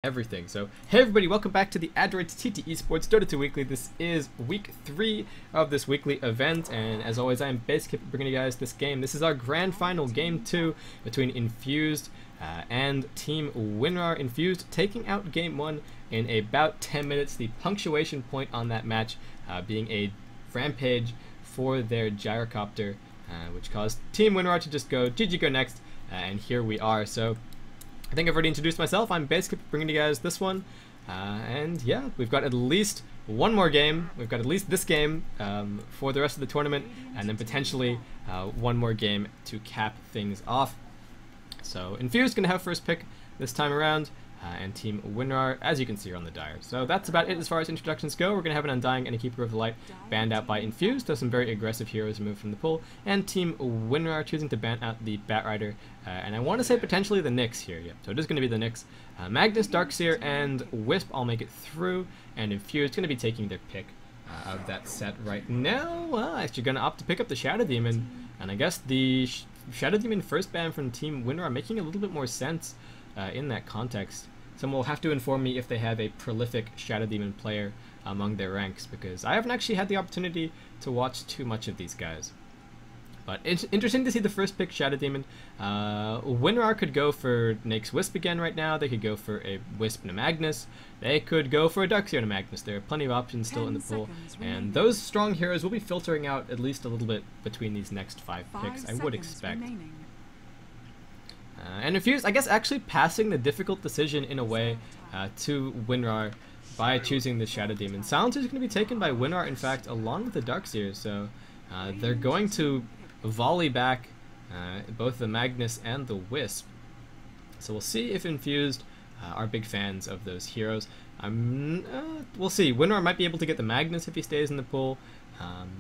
Everything. So, hey everybody, welcome back to the Tt eSports Dota 2 Weekly. This is week 3 of this weekly event, and as always, I am basically bringing you guys this game. This is our grand final, game 2, between Infused and Team winRAR. Infused taking out game 1 in about 10 minutes. The punctuation point on that match being a rampage for their gyrocopter, which caused Team winRAR to just go GG go next, and here we are. So I think I've already introduced myself. I'm basically bringing you guys this one, and yeah, we've got at least one more game. We've got at least this game for the rest of the tournament, and then potentially one more game to cap things off. So Infused gonna have first pick this time around, and Team winRAR, as you can see, are on the dire. So that's about it as far as introductions go. We're gonna have an Undying and a Keeper of the Light banned out by Infused, though some very aggressive heroes removed from the pool, and Team winRAR choosing to ban out the Batrider, and I want to say potentially the Nyx here. Yep, so it is going to be the Nyx. Magnus, Darkseer, and Wisp all make it through, and Infused going to be taking their pick of that set right now. Well, actually going to opt to pick up the Shadow Demon, and I guess the Shadow Demon first ban from Team winRAR making a little bit more sense in that context. Someone will have to inform me if they have a prolific Shadow Demon player among their ranks, because I haven't actually had the opportunity to watch too much of these guys. But it's interesting to see the first pick Shadow Demon. winRAR could go for Nyx Wisp again right now. They could go for a Wisp and a Magnus. They could go for a Darkseer and a Magnus. There are plenty of options still in the pool, and those strong heroes will be filtering out at least a little bit between these next 5 picks, I would expect. And Infused, I guess, actually passing the difficult decision in a way to winRAR by choosing the Shadow Demon. Silencer is going to be taken by winRAR, in fact, along with the Darkseer, so they're going to volley back both the Magnus and the Wisp. So we'll see if Infused are big fans of those heroes. We'll see. winRAR might be able to get the Magnus if he stays in the pool,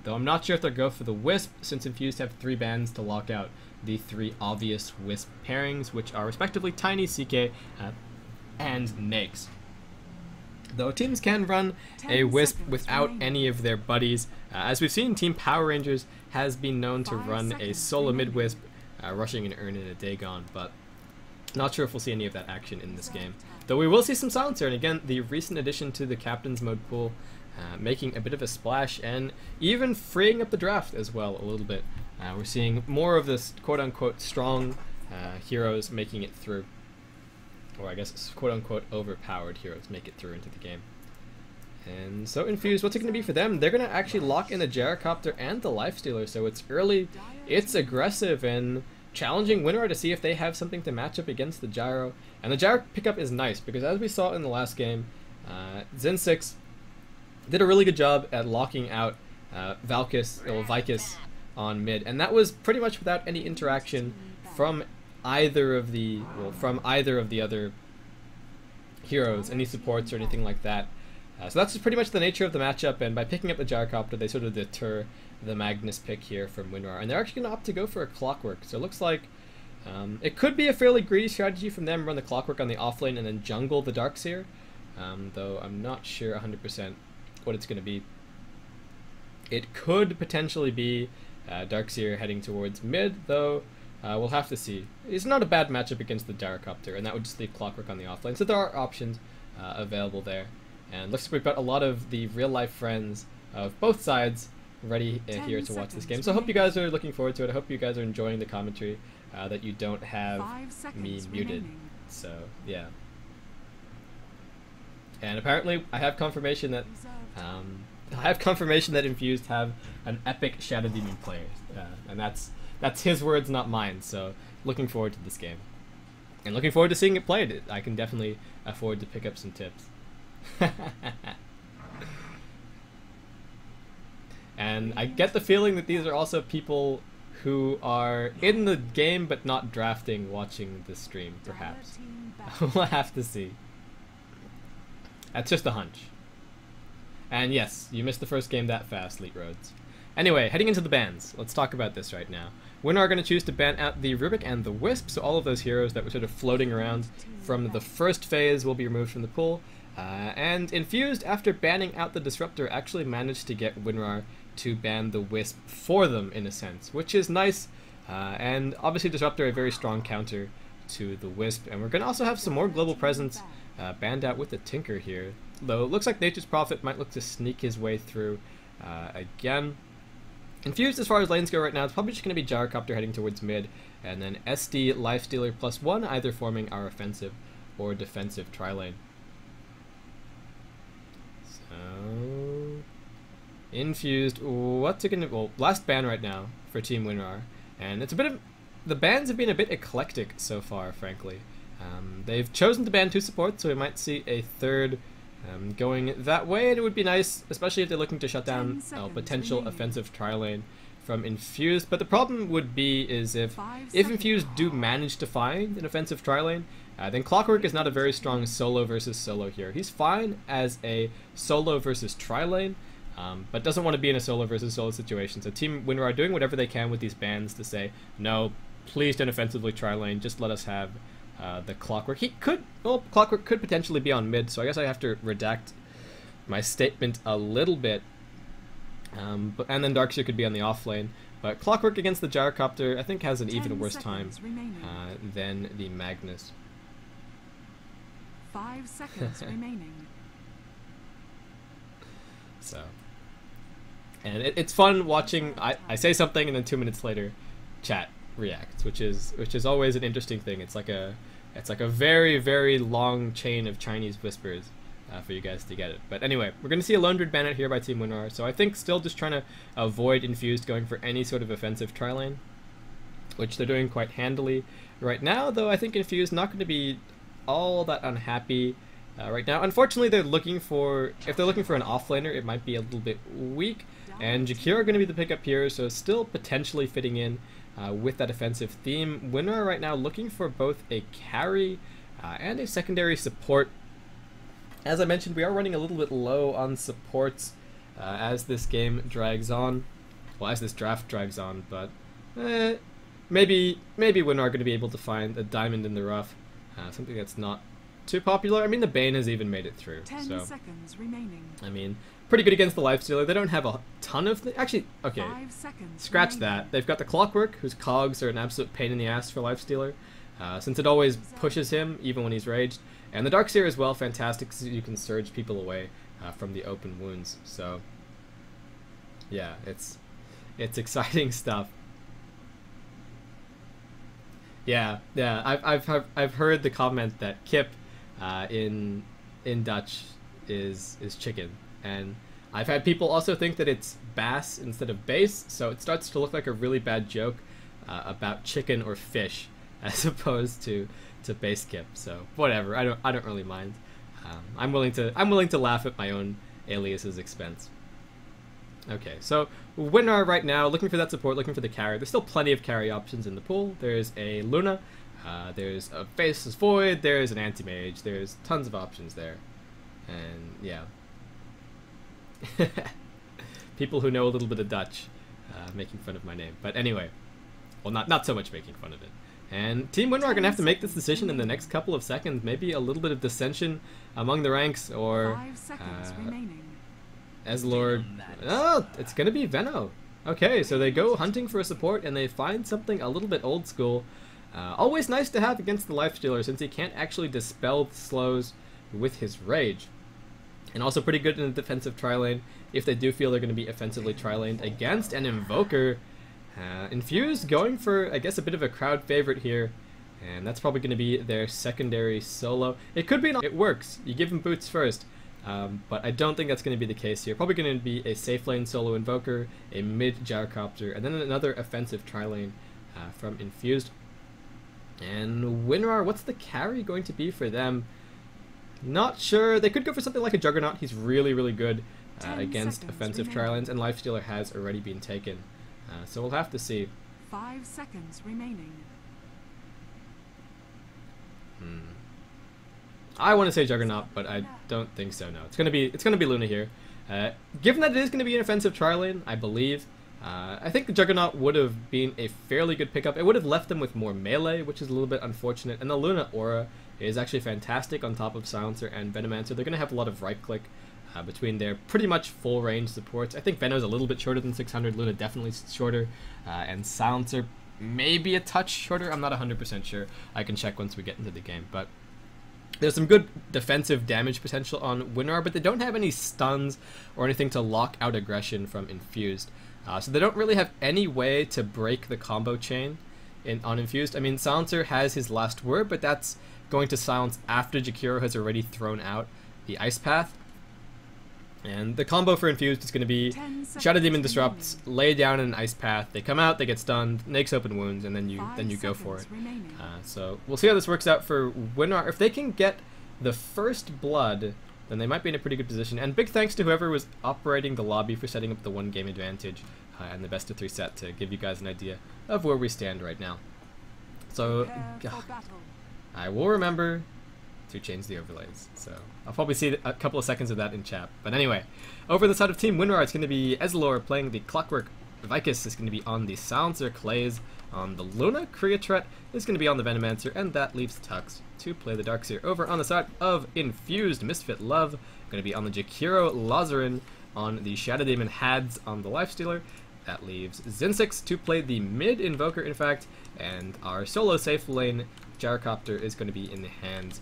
though I'm not sure if they'll go for the Wisp, since Infused have 3 bans to lock out the 3 obvious Wisp pairings, which are respectively Tiny, CK, and Nyx. Though teams can run a Wisp without any of their buddies. As we've seen, Team Power Rangers has been known to run a solo mid-Wisp, rushing an Urn and a Dagon, but not sure if we'll see any of that action in this game. Though we will see some Silencer, and again, the recent addition to the Captain's Mode pool making a bit of a splash, and even freeing up the draft as well a little bit. We're seeing more of this quote-unquote strong heroes making it through. Or I guess quote-unquote overpowered heroes make it through into the game. And so Infused, what's it going to be for them? They're going to actually lock in the Gyrocopter and the Lifestealer, so it's early, it's aggressive, and challenging winRAR to see if they have something to match up against the Gyro. And the Gyro pickup is nice, because as we saw in the last game, Zen6 did a really good job at locking out Vicus on mid, and that was pretty much without any interaction from either of the other heroes, any supports or anything like that. So that's pretty much the nature of the matchup, and by picking up the Gyrocopter, they sort of deter the Magnus pick here from winRAR, and they're actually going to opt to go for a Clockwork. So it looks like it could be a fairly greedy strategy from them, run the Clockwork on the offlane and then jungle the Darkseer, though I'm not sure 100% what it's going to be. It could potentially be Darkseer heading towards mid, though we'll have to see. It's not a bad matchup against the Gyrocopter, and that would just leave Clockwork on the offlane. So there are options available there. And looks like we've got a lot of the real-life friends of both sides ready here to watch this game. So I hope you guys are looking forward to it. I hope you guys are enjoying the commentary, that you don't have me muted. So, yeah. And apparently I have confirmation that Infused have an epic Shadow Demon player, and that's his words, not mine. So looking forward to this game, and looking forward to seeing it played. I can definitely afford to pick up some tips. And I get the feeling that these are also people who are in the game but not drafting, watching the stream, perhaps. We'll have to see. That's just a hunch. And yes, you missed the first game that fast, Leet Rhodes. Anyway, heading into the bans, let's talk about this right now. winRAR are going to choose to ban out the Rubik and the Wisp, so all of those heroes that were sort of floating around from the first phase will be removed from the pool. And Infused, after banning out the Disruptor, actually managed to get winRAR to ban the Wisp for them, in a sense, which is nice. And obviously Disruptor, a very strong counter to the Wisp. And we're going to also have some more global presence banned out with the Tinker here. Though it looks like Nature's Prophet might look to sneak his way through again. Infused, as far as lanes go right now, it's probably just going to be Gyrocopter heading towards mid, and then SD Lifestealer +1 either forming our offensive or defensive tri-lane. So, Infused, what's it going to... Well, last ban right now for Team winRAR, and it's a bit of... The bans have been a bit eclectic so far, frankly. They've chosen to ban 2 supports, so we might see a third going that way, and it would be nice, especially if they're looking to shut down a potential offensive tri-lane from Infused. But the problem would be is if Infused do manage to find an offensive tri-lane, then Clockwork is not a very strong solo versus solo here. He's fine as a solo versus tri-lane, but doesn't want to be in a solo versus solo situation. So Team winRAR are doing whatever they can with these bans to say, no, please don't offensively tri-lane, just let us have the Clockwork. Clockwork could potentially be on mid, so I guess I have to redact my statement a little bit. And then Darkseer could be on the off lane. But Clockwork against the Gyrocopter, I think, has an even worse time than the Magnus. 5 seconds remaining. So, and it's fun watching. I say something and then 2 minutes later, chat reacts, which is always an interesting thing. It's like a very, very long chain of Chinese whispers for you guys to get it. But anyway, we're going to see a Lone Druid ban out here by Team winRAR, so I think still just trying to avoid Infused going for any sort of offensive tri-lane, which they're doing quite handily right now, though I think Infused not going to be all that unhappy right now. Unfortunately, if they're looking for an offlaner, it might be a little bit weak, and Jakiro are going to be the pickup here, so still potentially fitting in with that offensive theme. winRAR right now looking for both a carry and a secondary support. As I mentioned, we are running a little bit low on supports as this game drags on. Well, as this draft drags on, but maybe winRAR are going to be able to find a diamond in the rough, something that's not too popular. I mean, the Bane has even made it through. 10 so seconds remaining. I mean, pretty good against the Lifestealer. They don't have a ton of... Actually, okay, 5 seconds scratch remaining. that. They've got the Clockwork, whose cogs are an absolute pain in the ass for Lifestealer, since it always pushes him, even when he's raged. And the Darkseer as well, fantastic, because you can surge people away from the open wounds. So, yeah, it's exciting stuff. Yeah, I've heard the comment that Kip in Dutch is chicken, and I've had people also think that it's bass instead of base, so it starts to look like a really bad joke about chicken or fish as opposed to base Kip. So whatever, I don't really mind. I'm willing to laugh at my own alias's expense. Okay, so winRAR right now looking for that support, looking for the carry. There's still plenty of carry options in the pool. There's a Luna, there's a Faceless Void, there's an Anti-Mage, there's tons of options there. And yeah. People who know a little bit of Dutch making fun of my name. But anyway, well, not so much making fun of it. And Team winRAR are going to have to make this decision in the next couple of seconds. Maybe a little bit of dissension among the ranks, or 5 seconds remaining. as Lord... Oh, it's going to be Venno. Okay, so they go hunting for a support, and they find something a little bit old school. Always nice to have against the Lifestealer, since he can't actually dispel the slows with his rage. And also pretty good in the defensive tri-lane, if they do feel they're going to be offensively tri-laned against an Invoker. Infused going for, I guess, a bit of a crowd favorite here, and that's probably going to be their secondary solo. It could be it works. You give him boots first, but I don't think that's going to be the case here. Probably going to be a safe lane solo Invoker, a mid Gyrocopter, and then another offensive tri-lane from Infused. And winRAR, what's the carry going to be for them? Not sure. They could go for something like a Juggernaut. He's really, really good against offensive tri-lanes, and Lifestealer has already been taken. So we'll have to see. 5 seconds remaining. I want to say Juggernaut, but I don't think so. No, it's gonna be Luna here. Given that it is going to be an offensive tri-lane, I believe. I think the Juggernaut would have been a fairly good pickup. It would have left them with more melee, which is a little bit unfortunate. And the Luna Aura is actually fantastic on top of Silencer and Venomancer. They're going to have a lot of right-click between their pretty much full-range supports. I think Veno's a little bit shorter than 600, Luna definitely shorter, and Silencer maybe a touch shorter. I'm not 100% sure. I can check once we get into the game. But There's some good defensive damage potential on winRAR, but they don't have any stuns or anything to lock out aggression from Infused. So they don't really have any way to break the combo chain on Infused. I mean, Silencer has his last word, but that's going to silence after Jakiro has already thrown out the Ice Path. And the combo for Infused is going to be Shadow Demon disrupts, lay down an Ice Path, they come out, they get stunned, Nake's open wounds, and then you go for it. So we'll see how this works out for winRAR. If they can get the first blood, then they might be in a pretty good position. And big thanks to whoever was operating the lobby for setting up the 1-game advantage and the best of 3 set to give you guys an idea of where we stand right now. So I will remember to change the overlays, so I'll probably see a couple of seconds of that in chat. But anyway, over the side of Team winRAR, it's going to be Ezlor playing the Clockwork, Vicus is going to be on the Silencer, Clays on the Luna, Kriatret is going to be on the Venomancer, and that leaves Tux to play the Darkseer. Over on the side of Infused, Misfit Love going to be on the Jakiro, Lazarin on the Shadow Demon, Hads on the Lifestealer. That leaves Zinzix to play the mid Invoker, in fact, and our solo safe lane Gyrocopter is going to be in the hands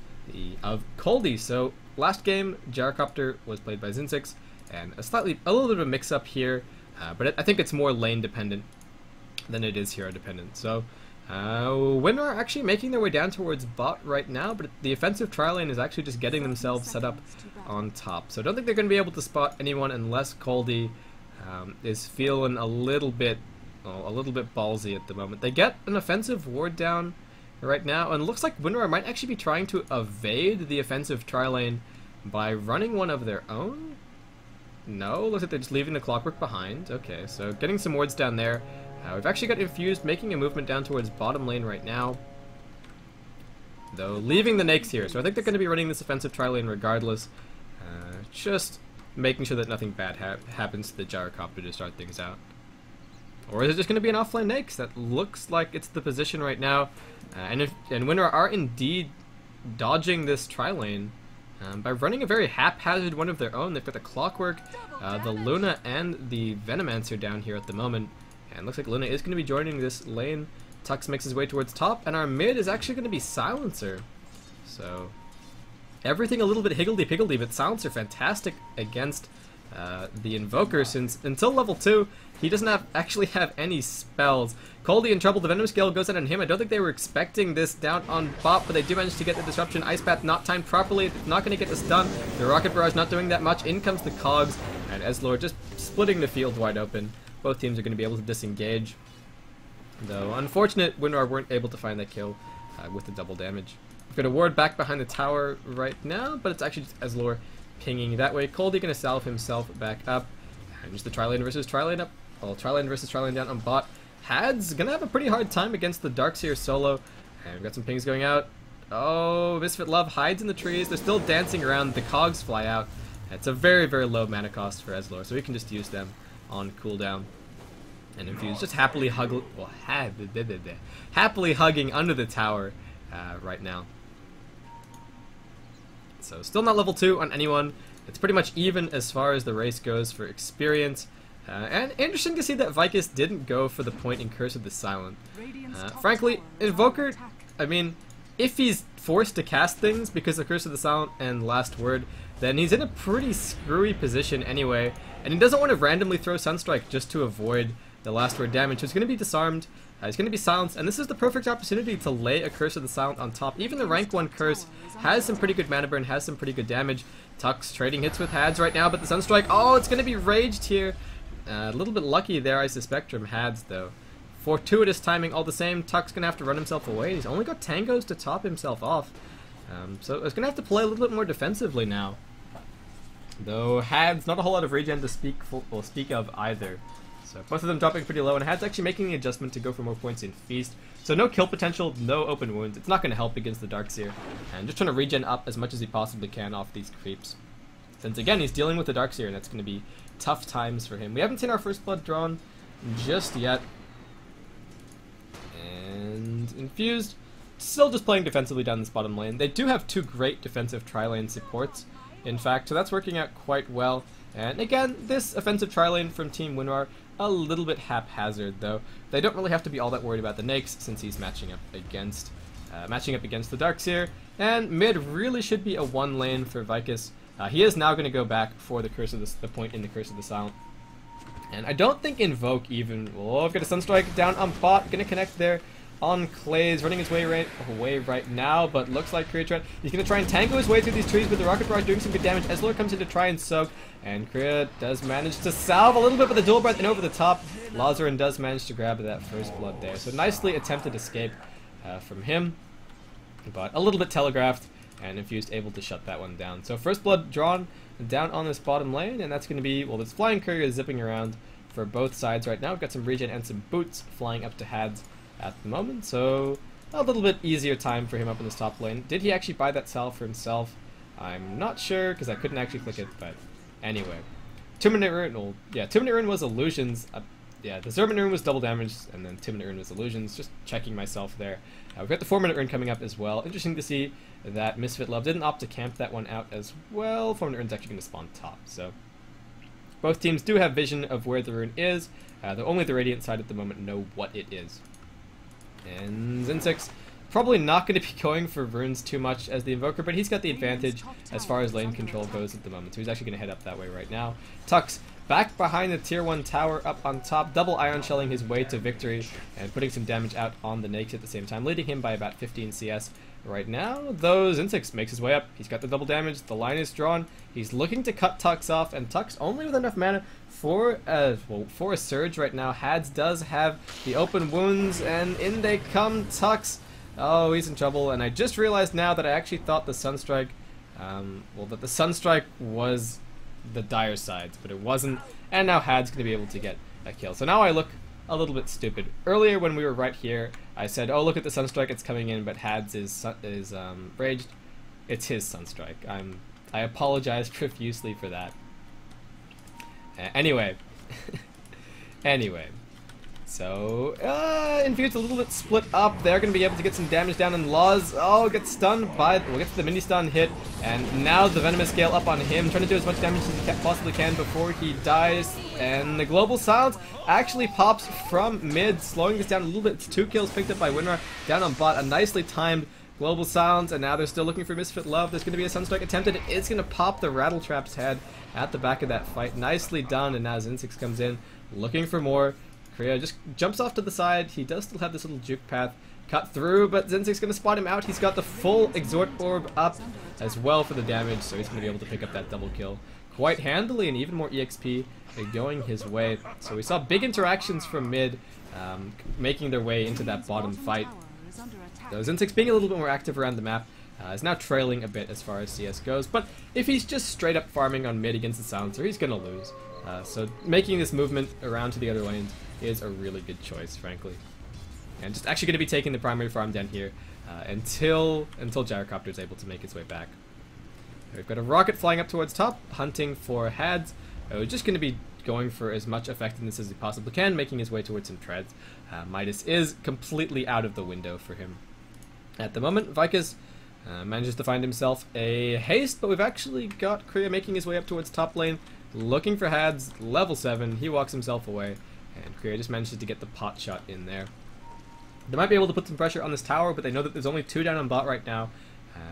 of Coldy. So last game Gyrocopter was played by Zinzix, and a little bit of a mix-up here, but I think it's more lane dependent than it is hero dependent. So winRAR actually making their way down towards bot right now, but the offensive tri lane is actually just getting themselves set up on top. So I don't think they're going to be able to spot anyone unless Coldy is feeling a little bit ballsy at the moment. They get an offensive ward down right now, and looks like winRAR might actually be trying to evade the offensive tri lane by running one of their own. No, looks like they're just leaving the Clockwork behind. Okay, so getting some wards down there. We've actually got Infused making a movement down towards bottom lane right now, though leaving the Nakes here. So I think they're going to be running this offensive tri lane regardless, just making sure that nothing bad happens to the Gyrocopter to start things out. Or is it just going to be an offlane Nakes? That looks like it's the position right now. And winRAR are indeed dodging this tri lane by running a very haphazard one of their own. They've got the Clockwork, the Luna, and the Venomancer down here at the moment. And looks like Luna is going to be joining this lane. Tux makes his way towards top, and our mid is actually going to be Silencer. So everything a little bit higgledy-piggledy, but Silencer fantastic against the Invoker, since until level 2 he doesn't actually have any spells. Coldy in trouble, the Venom Scale goes out on him. I don't think they were expecting this down on bot, but they do manage to get the disruption. Ice Path not timed properly, it's not going to get this done. The Rocket Barrage not doing that much. In comes the Cogs, and Ezlor just splitting the field wide open. Both teams are going to be able to disengage, though unfortunate winRAR weren't able to find that kill with the double damage. We've got a ward back behind the tower right now, but it's actually just Ezlor pinging that way. Coldy going to salve himself back up, and just the tri-lane versus tri-lane up. Well, tri-lane versus tri-lane down on bot. Had's going to have a pretty hard time against the Darkseer solo, and we've got some pings going out. Oh, Misfit Love hides in the trees. They're still dancing around. The Cogs fly out. It's a very, very low mana cost for Ezlor, so we can just use them on cooldown. And Infused just happily happily hugging under the tower right now. So still not level 2 on anyone. It's pretty much even as far as the race goes for experience. And interesting to see that Vicus didn't go for the point in Curse of the Silent. Frankly, Invoker, I mean, if he's forced to cast things because of Curse of the Silent and Last Word, then he's in a pretty screwy position anyway. And he doesn't want to randomly throw Sunstrike just to avoid the Last Word damage. So he's going to be disarmed. He's going to be silenced, and this is the perfect opportunity to lay a Curse of the Silent on top. Even the rank 1 Curse has some pretty good mana burn, has some pretty good damage. Tux trading hits with Hads right now, but the Sunstrike, oh, it's going to be raged here. A little bit lucky there, I suspect, from Hads, though. Fortuitous timing all the same. Tuck's going to have to run himself away. He's only got Tangos to top himself off. So he's going to have to play a little bit more defensively now. Though Hads, not a whole lot of regen to speak of either. So both of them dropping pretty low, and Had's actually making the adjustment to go for more points in Feast. So no kill potential, no open wounds. It's not going to help against the Darkseer. And just trying to regen up as much as he possibly can off these creeps. Since again, he's dealing with the Darkseer, and that's going to be tough times for him. We haven't seen our first blood drawn just yet. And Infused, still just playing defensively down this bottom lane. They do have 2 great defensive tri-lane supports, in fact, so that's working out quite well. And again, this offensive tri-lane from Team winRAR, a little bit haphazard, though. They don't really have to be all that worried about the Nakes, since he's matching up against the Darkseer. And mid really should be a 1 lane for Vicus. He is now going to go back for the Curse of the point in the Curse of the Silent. And I don't think Invoke even... Oh, I've got a Sunstrike down on bot. Going to connect there on Clay's. Running his way right now, but looks like Korea he's going to try and tango his way through these trees with the Rocket Barrage doing some good damage. Ezlor comes in to try and soak, and Korea does manage to salve a little bit with the dual breath and over the top. Lazarin does manage to grab that first blood there. So nicely attempted escape from him, but a little bit telegraphed, and Infused able to shut that one down. So first blood drawn down on this bottom lane, and that's going to be, well, this Flying Courier is zipping around for both sides right now. We've got some regen and some boots flying up to Hads at the moment, so a little bit easier time for him up in this top lane. Did he actually buy that salve for himself? I'm not sure, because I couldn't actually click it, but anyway. 2-minute rune, well, yeah, 2-minute rune was illusions. Yeah, the 0-minute rune was double damage, and then 2-minute rune was illusions. Just checking myself there. We've got the 4-minute rune coming up as well. Interesting to see that Misfit Love didn't opt to camp that one out as well. 4-minute rune's actually going to spawn top, so both teams do have vision of where the rune is, though only the Radiant side at the moment know what it is. And Zinzix probably not going to be going for runes too much as the Invoker, but he's got the advantage as far as lane control goes at the moment, so he's actually going to head up that way right now. Tux back behind the tier 1 tower up on top, double ion shelling his way to victory and putting some damage out on the Nakes at the same time, leading him by about 15 CS right now. Though Zinzix makes his way up, he's got the double damage, the line is drawn, he's looking to cut Tux off, and Tux only with enough mana for a surge right now. Hads does have the open wounds, and in they come. Tux, oh, he's in trouble, and I just realized now that I actually thought the Sunstrike, that the Sunstrike was the dire sides, but it wasn't, and now Had's going to be able to get a kill. So now I look a little bit stupid. Earlier when we were right here, I said, oh, look at the Sunstrike, it's coming in, but Hads is raged. It's his Sunstrike. I apologize profusely for that. Anyway. So, Infused a little bit split up. They're going to be able to get some damage down on Laws. Oh, gets stunned by... We'll get to the mini stun hit. And now the Venomous Gale up on him, trying to do as much damage as he possibly can before he dies. And the Global Silence actually pops from mid, slowing this down a little bit. It's 2 kills picked up by winRAR down on bot. A nicely timed Global Silence, and now they're still looking for Misfit Love. There's going to be a Sunstrike attempted. It's going to pop the Rattletrap's head at the back of that fight. Nicely done, and now Zinzix comes in, looking for more. Korea just jumps off to the side. He does still have this little juke path cut through, but Zinzix going to spot him out. He's got the full Exhort Orb up as well for the damage, so he's going to be able to pick up that double kill quite handily, and even more EXP going his way. So we saw big interactions from mid, making their way into that bottom fight. So Zinzix being a little bit more active around the map, is now trailing a bit as far as CS goes, but if he's just straight up farming on mid against the Silencer, he's going to lose. So making this movement around to the other lanes is a really good choice, frankly. And just actually going to be taking the primary farm down here until Gyrocopter is able to make its way back. We've got a rocket flying up towards top, hunting for Hads. Just going to be going for as much effectiveness as he possibly can, making his way towards some treads. Midas is completely out of the window for him at the moment. Vicus manages to find himself a haste, but we've actually got Korea making his way up towards top lane, looking for Hads, level 7. He walks himself away, and Korea just manages to get the pot shot in there. They might be able to put some pressure on this tower, but they know that there's only 2 down on bot right now,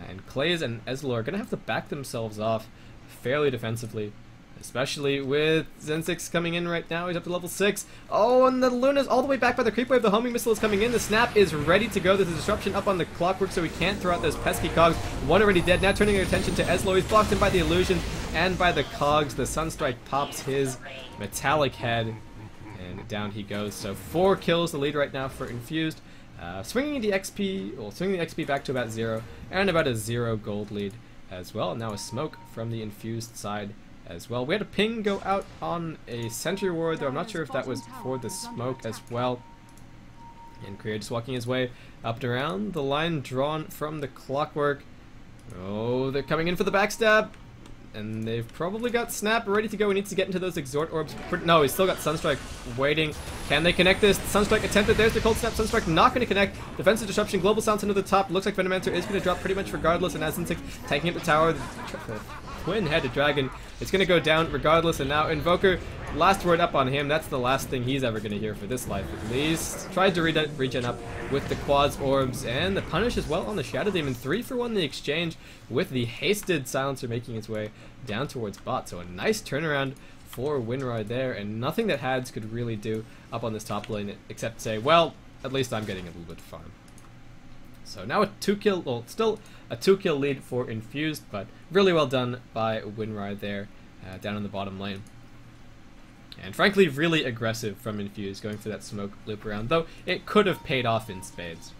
and Clays and Ezlor are going to have to back themselves off fairly defensively, especially with Zinzix coming in right now. He's up to level 6. Oh, and the Luna's all the way back by the creep wave. The homing missile is coming in. The snap is ready to go. There's a disruption up on the clockwork, so we can't throw out those pesky cogs. One already dead. Now turning our attention to Ezlor. He's blocked in by the illusion and by the cogs. The Sunstrike pops his metallic head, and down he goes. So 4 kills the lead right now for Infused. Swinging the XP back to about 0, and about a 0 gold lead as well. And now a smoke from the Infused side as well. We had a ping go out on a sentry ward, though I'm not sure if that was for the smoke as well. And Korea just walking his way up and around. The line drawn from the clockwork. Oh, they're coming in for the backstab. And they've probably got Snap ready to go. He needs to get into those Exhort Orbs. No, he's still got Sunstrike waiting. Can they connect this? Sunstrike attempted. There's the Cold Snap. Sunstrike not going to connect. Defensive Disruption. Global Silence into the top. Looks like Venomancer is going to drop pretty much regardless. And as Zinzix tanking up the tower, the twin-headed dragon is going to go down regardless. And now Invoker last word up on him. That's the last thing he's ever going to hear for this life, at least. Tried to regen up with the Quads Orbs, and the punish as well on the Shadow Demon. 3 for 1 in the exchange, with the hasted Silencer making its way down towards bot. So a nice turnaround for winRAR there, and nothing that Hads could really do up on this top lane except say, well, at least I'm getting a little bit of farm. So now a 2-kill, well, still a 2-kill lead for Infused, but really well done by winRAR there down in the bottom lane. And frankly, really aggressive from Infused, going for that smoke loop around, though it could have paid off in spades.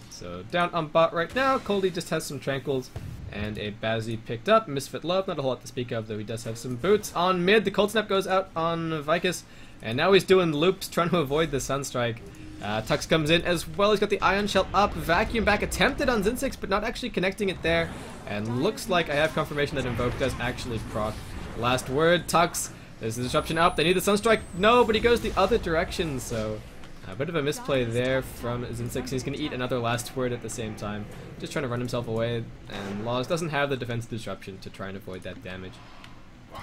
So down on bot right now, Coldie just has some Tranquils and a Bazzi picked up. Misfit Love, not a whole lot to speak of, though he does have some boots. On mid, the Cold Snap goes out on Vicus, and now he's doing loops, trying to avoid the Sunstrike. Tux comes in as well, he's got the Ion Shell up, Vacuum back attempted on Zinzix, but not actually connecting it there. And looks like I have confirmation that Invoke does actually proc. Last word, Tux. There's the disruption up. They need the Sunstrike. No, but he goes the other direction. So a bit of a misplay there from Zinzix. He's going to eat another last word at the same time. Just trying to run himself away. And Laws doesn't have the defense disruption to try and avoid that damage.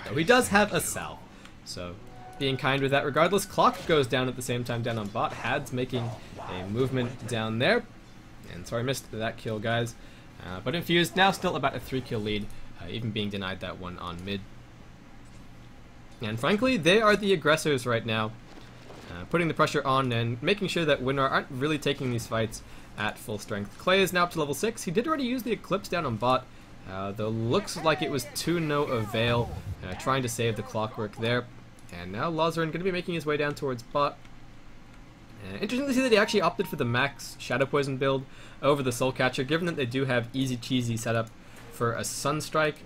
Though he does have a Sal. So being kind with that regardless. Clock goes down at the same time down on bot. Had's making a movement down there. And sorry, missed that kill, guys. But Infused now still about a 3-kill lead, even being denied that one on mid. And frankly, they are the aggressors right now, putting the pressure on and making sure that winRAR aren't really taking these fights at full strength. Clay is now up to level 6. He did already use the Eclipse down on bot, though looks like it was to no avail, trying to save the Clockwork there. And now Lazarin going to be making his way down towards bot. Interesting to see that he actually opted for the max Shadow Poison build over the Soul Catcher, given that they do have easy cheesy setup for a Sunstrike.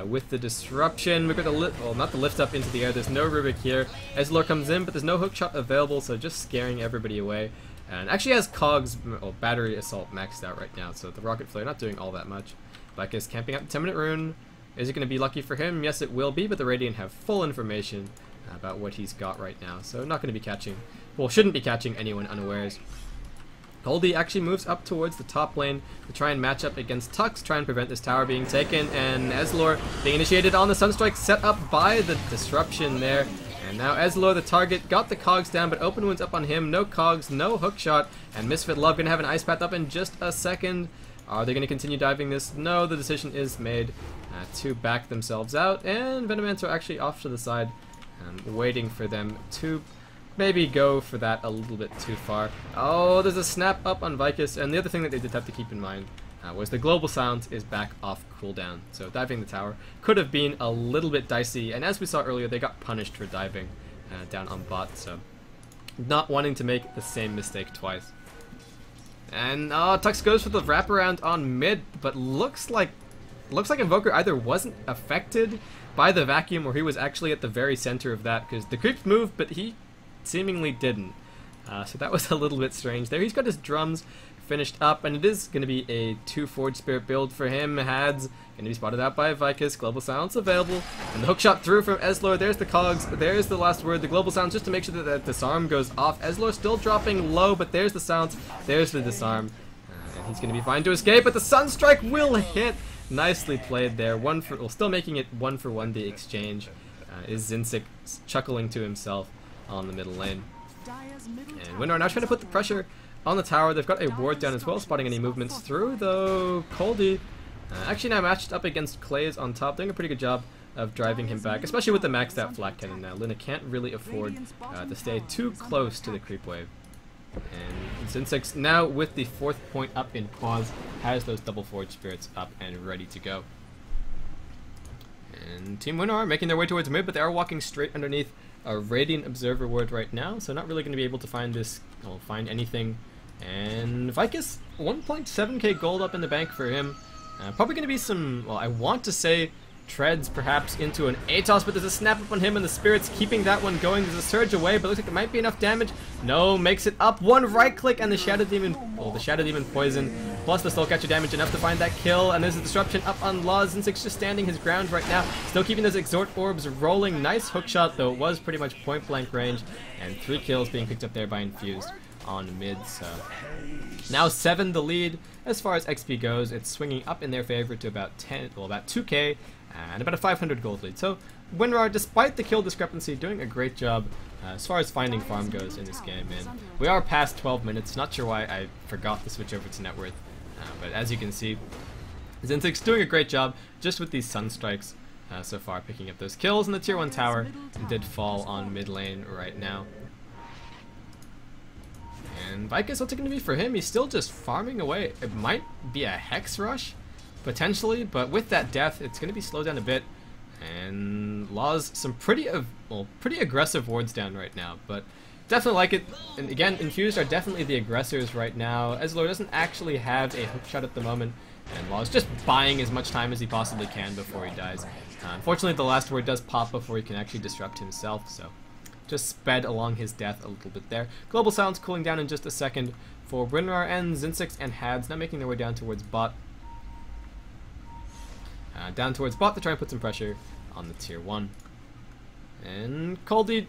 With the disruption, we've got the well, not the lift up into the air. There's no Rubik here. Ezlor comes in, but there's no hook shot available, so just scaring everybody away. And actually has Cogs, well, Battery Assault maxed out right now, so the Rocket Flare not doing all that much. Black is camping out the 10-minute rune. Is it going to be lucky for him? Yes, it will be, but the Radiant have full information about what he's got right now, so not going to be catching, well, shouldn't be catching anyone unawares. Coldie actually moves up towards the top lane to try and match up against Tux, try and prevent this tower being taken, and Ezlor being initiated on the Sunstrike set up by the disruption there. And now Ezlor, the target, got the Cogs down, but Open Wounds up on him, no Cogs, no hookshot, and Misfit Love gonna have an Ice Path up in just a second. Are they gonna continue diving this? No, the decision is made to back themselves out, and Venomancer actually off to the side, waiting for them to maybe go for that a little bit too far. Oh, there's a snap up on Vicus, and the other thing that they did have to keep in mind was the Global Silence is back off cooldown. So diving the tower could have been a little bit dicey, and as we saw earlier, they got punished for diving down on bot, so not wanting to make the same mistake twice. And Tux goes for the wraparound on mid, but looks like Invoker either wasn't affected by the vacuum or he was actually at the very center of that, because the creeps moved, but he seemingly didn't. So that was a little bit strange there. He's got his drums finished up, and it is going to be a 2 Forge Spirit build for him. Had's going to be spotted out by Vicus. Global Silence available, and the hookshot through from Ezlor. There's the Cogs. There's the last word. The Global Silence just to make sure that the disarm goes off. Ezlor still dropping low, but there's the silence. There's the disarm. And he's going to be fine to escape, but the Sunstrike will hit. Nicely played there. Still making it 1-for-1 the exchange. Is Zinzix chuckling to himself on the middle lane. And winRAR now trying to put the pressure on the tower. They've got a ward down as well, spotting any movements through, though Coldie actually now matched up against Clay's on top, doing a pretty good job of driving him back, especially with the maxed out flat cannon now. Lina can't really afford to stay too close to the creep wave. And Zinzix now with the 4th point up in pause has those double Forge Spirits up and ready to go. And Team winRAR making their way towards mid, but they are walking straight underneath a Radiant Observer ward right now, so not really going to be able to find this, well, find anything. And Vicus, 1.7k gold up in the bank for him. Probably going to be some, well, I want to say treads perhaps into an Atos, but there's a snap up on him and the Spirits keeping that one going. There's a surge away, but looks like it might be enough damage. No, makes it up. One right click and the Shadow Demon, well, the Shadow Demon poison plus the Soulcatcher damage enough to find that kill. And there's a disruption up on Laws. Zinzix just standing his ground right now, still keeping those Exhort Orbs rolling. Nice hookshot, though it was pretty much point blank range, and 3 kills being picked up there by Infused on mid. So now 7 the lead as far as XP goes. It's swinging up in their favor to about 2k and about a 500 gold lead. So winRAR, despite the kill discrepancy, doing a great job as far as finding farm goes in this game. And we are past 12 minutes. Not sure why I forgot to switch over to net worth, but as you can see, Zinzig's doing a great job just with these Sunstrikes so far, picking up those kills. And the tier 1 tower did fall on mid lane right now. And Vicus, what's it going to be for him? He's still just farming away. It might be a Hex Rush, potentially, but with that death, it's going to be slowed down a bit. And Law's some pretty aggressive wards down right now, but definitely like it. And again, Infused are definitely the aggressors right now. Ezreal doesn't actually have a hookshot at the moment, and Law's just buying as much time as he possibly can before he dies. Unfortunately, the last word does pop before he can actually disrupt himself, so just sped along his death a little bit there. Global Silence cooling down in just a second for winRAR and Zinzix and Hads now making their way down towards bot. Down towards bot to try and put some pressure on the tier 1. And Coldy,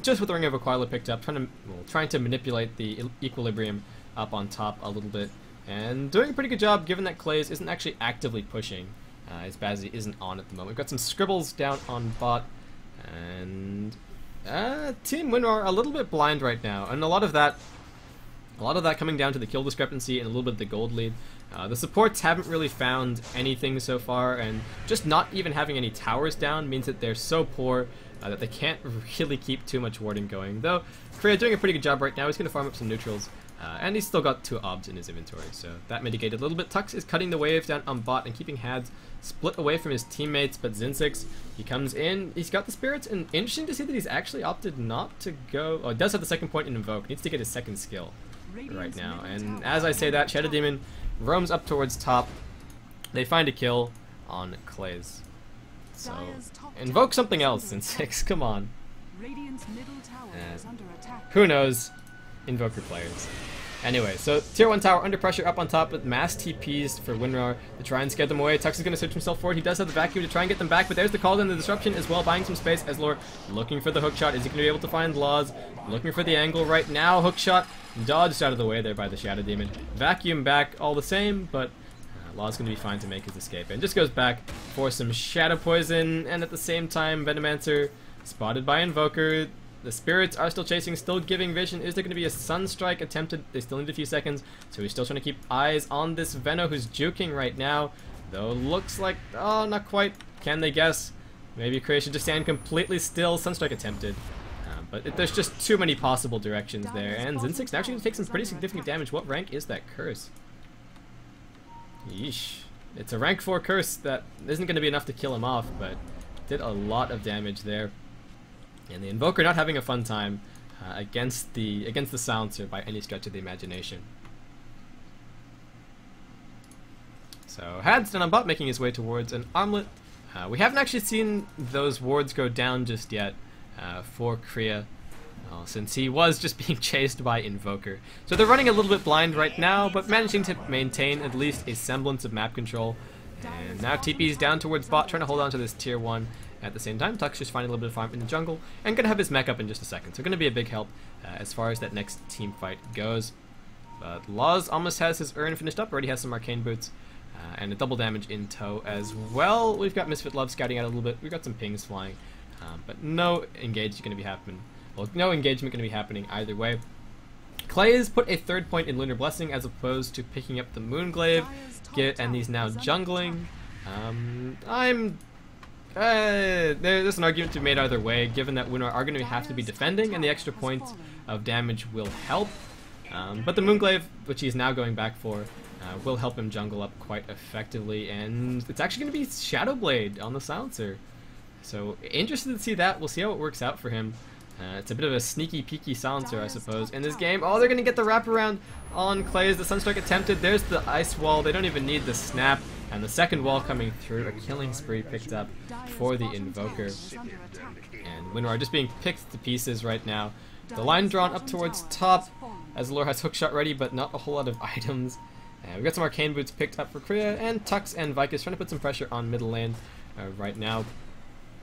just with the Ring of Aquila picked up, trying to manipulate the equilibrium up on top a little bit. And doing a pretty good job given that Clays isn't actually actively pushing, as Bazzi isn't on at the moment. We've got some scribbles down on bot, and Team winRAR a little bit blind right now, and a lot of that coming down to the kill discrepancy and a little bit of the gold lead. The supports haven't really found anything so far, and just not even having any towers down means that they're so poor that they can't really keep too much warding going. Though Korea doing a pretty good job right now. He's going to farm up some neutrals, and he's still got 2 obs in his inventory, so that mitigated a little bit. Tux is cutting the wave down on bot and keeping Hads split away from his teammates, but Zinzix, he comes in, he's got the spirits, and interesting to see that he's actually opted not to go. Oh, he does have the second point in Invoke, needs to get his second skill right now. And as I say that, Shadow Demon roams up towards top. They find a kill on Clays. So invoke something else, Zinzix, come on. Who knows? Invoker players. Anyway, so tier 1 tower under pressure up on top with mass TPs for winRAR to try and scare them away. Tux is going to switch himself forward. He does have the vacuum to try and get them back, but there's the call and the disruption as well, buying some space. Ezreal looking for the hookshot. Is he going to be able to find Laws? Looking for the angle right now. Hookshot dodged out of the way there by the Shadow Demon. Vacuum back all the same, but Law's going to be fine to make his escape. And just goes back for some Shadow Poison, and at the same time, Venomancer spotted by Invoker. The spirits are still chasing, still giving vision. Is there going to be a Sunstrike attempted? They still need a few seconds, so he's still trying to keep eyes on this Veno who's juking right now. Though looks like, oh, not quite. Can they guess? Maybe Korea should just stand completely still. Sunstrike attempted. But there's just too many possible directions there. And Zinzix actually going to take some pretty significant damage. What rank is that curse? Yeesh. It's a rank 4 curse that isn't going to be enough to kill him off, but did a lot of damage there. And the Invoker not having a fun time against the Silencer by any stretch of the imagination. So Had's down on bot, making his way towards an armlet. We haven't actually seen those wards go down just yet for Korea, since he was just being chased by Invoker. So they're running a little bit blind right now, but managing to maintain at least a semblance of map control. And now TP's down towards bot, trying to hold on to this tier 1. At the same time, Tux just finding a little bit of farm in the jungle, and going to have his mech up in just a second. So going to be a big help as far as that next team fight goes. But Laws almost has his urn finished up, already has some arcane boots, and a double damage in tow as well. We've got Misfit Love scouting out a little bit. We've got some pings flying, but no engagement going to be happening. Well, no engagement going to be happening either way. Clays put a 3rd point in Lunar Blessing as opposed to picking up the Moonglaive, and he's now jungling. There's an argument to be made either way, given that winRAR are going to have to be defending, and the extra points of damage will help. But the Moonglaive, which he's now going back for, will help him jungle up quite effectively, and it's actually going to be Shadow Blade on the Silencer. So interested to see that. We'll see how it works out for him. It's a bit of a sneaky peeky Silencer, I suppose, in this game. Oh, they're going to get the wraparound on Clays. The Sunstrike attempted. There's the Ice Wall. They don't even need the Snap. And the second wall coming through. A killing spree picked up for the Invoker. And winRAR just being picked to pieces right now. The line drawn up towards top. Ezreal has hookshot ready, but not a whole lot of items. We've got some arcane boots picked up for Korea. And Tux and Vicus trying to put some pressure on middle lane right now.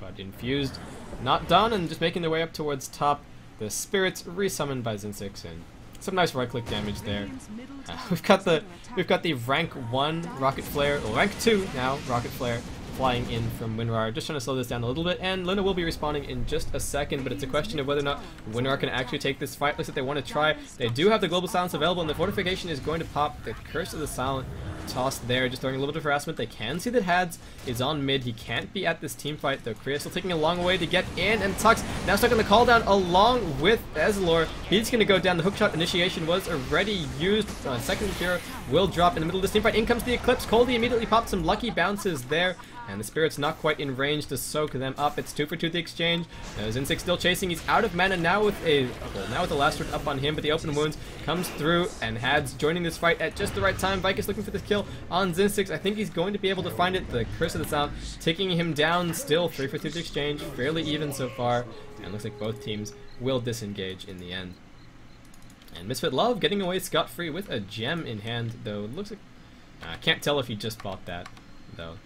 But Infused not done, and just making their way up towards top. The spirits resummoned by Zinzix, and some nice right click damage there. We've got the rank 1 rocket flare, or rank 2 now rocket flare flying in from winRAR. Just trying to slow this down a little bit, and Luna will be respawning in just a second, but it's a question of whether or not winRAR can actually take this fight. Looks like they want to try. They do have the Global Silence available, and the fortification is going to pop. The Curse of the Silent tossed there, just throwing a little bit of harassment. They can see that Hads is on mid. He can't be at this team fight, though. Kriya still taking a long way to get in, and Tux now stuck on the call down along with Ezlor. He's going to go down. The hookshot initiation was already used. Second hero will drop in the middle of this team fight. In comes the Eclipse. Coldie immediately pops some lucky bounces there, and the Spirit's not quite in range to soak them up. It's 2 for 2 the exchange. Zinzix still chasing. He's out of mana now with a last word up on him, but the open wounds comes through, and Hads joining this fight at just the right time. Vikas looking for this kill on Zinzix. I think he's going to be able to find it. The Curse of the Sound taking him down. Still 3 for 2 the exchange. Fairly even so far, and looks like both teams will disengage in the end. And Misfit Love getting away scot-free with a gem in hand, though it looks like... I can't tell if he just bought that, though.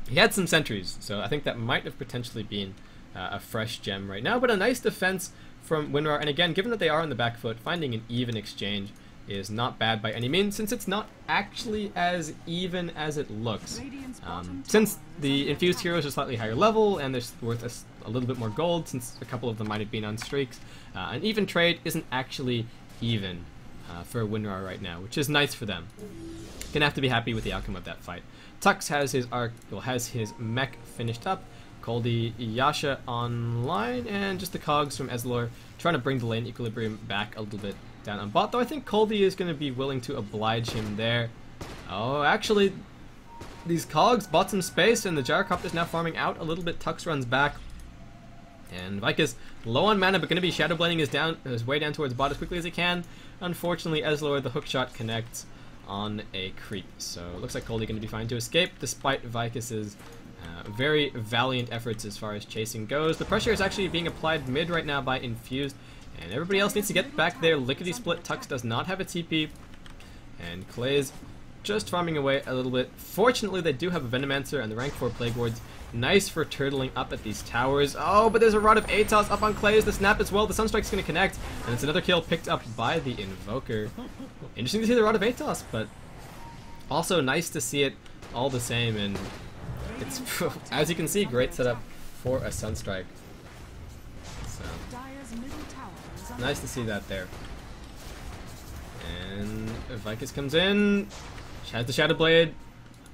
He had some sentries, so I think that might have potentially been a fresh gem right now, but a nice defense from winRAR. And again, given that they are on the back foot, finding an even exchange is not bad by any means, since it's not actually as even as it looks. Since the infused heroes are slightly higher level and they're worth a little bit more gold, since a couple of them might have been on streaks, an even trade isn't actually even for winRAR right now, which is nice for them. Gonna have to be happy with the outcome of that fight. Tux has his mech finished up. Coldie, Yasha online, and just the cogs from Ezlor trying to bring the lane equilibrium back a little bit down on bot, though I think Coldie is going to be willing to oblige him there. Oh, actually, these cogs bought some space, and the Gyrocopter is now farming out a little bit. Tux runs back, and Vikas low on mana, but going to be shadow blending his way down towards bot as quickly as he can. Unfortunately, Ezlor, the hookshot connects on a creep, so it looks like Coldie going to be fine to escape, despite Vikas's very valiant efforts as far as chasing goes. The pressure is actually being applied mid right now by Infused, and everybody else needs to get back there. Lickety split. Tux does not have a TP, and Clay's just farming away a little bit. Fortunately, they do have a Venomancer and the rank 4 Plague Wards. Nice for turtling up at these towers. Oh, but there's a Rod of Atos up on Clay's. The snap as well. The Sunstrike's going to connect, and it's another kill picked up by the Invoker. Interesting to see the Rod of Atos, but also nice to see it all the same, and it's, as you can see, great setup for a Sunstrike. So, nice to see that there. And Vikas comes in, has the Shadow Blade,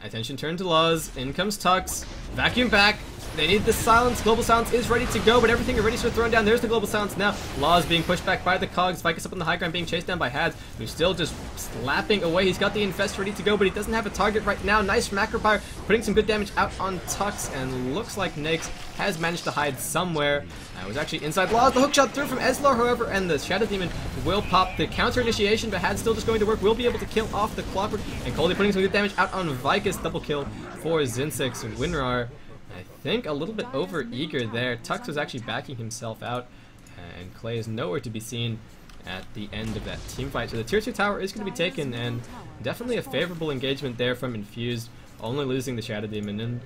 attention turned to Laws, in comes Tux, vacuum back, they need the silence, Global Silence is ready to go, but everything already sort of thrown down. There's the Global Silence now. Laws being pushed back by the cogs, Vikas up on the high ground being chased down by Hads, who's still just slapping away. He's got the Infest ready to go, but he doesn't have a target right now. Nice Macropyre, putting some good damage out on Tux, and looks like Nyx has managed to hide somewhere. It was actually inside Laws. The hookshot through from Ezlor, however, and the Shadow Demon will pop the counter initiation, but Had's still just going to work. Will be able to kill off the Clockwork, and Coldie putting some good damage out on Vikas. Double kill for Zinzix. And winRAR, I think, a little bit over eager there. Tux was actually backing himself out, and Clay is nowhere to be seen at the end of that team fight. So the tier 2 tower is going to be taken, and definitely a favorable engagement there from Infused, only losing the Shadow Demon. And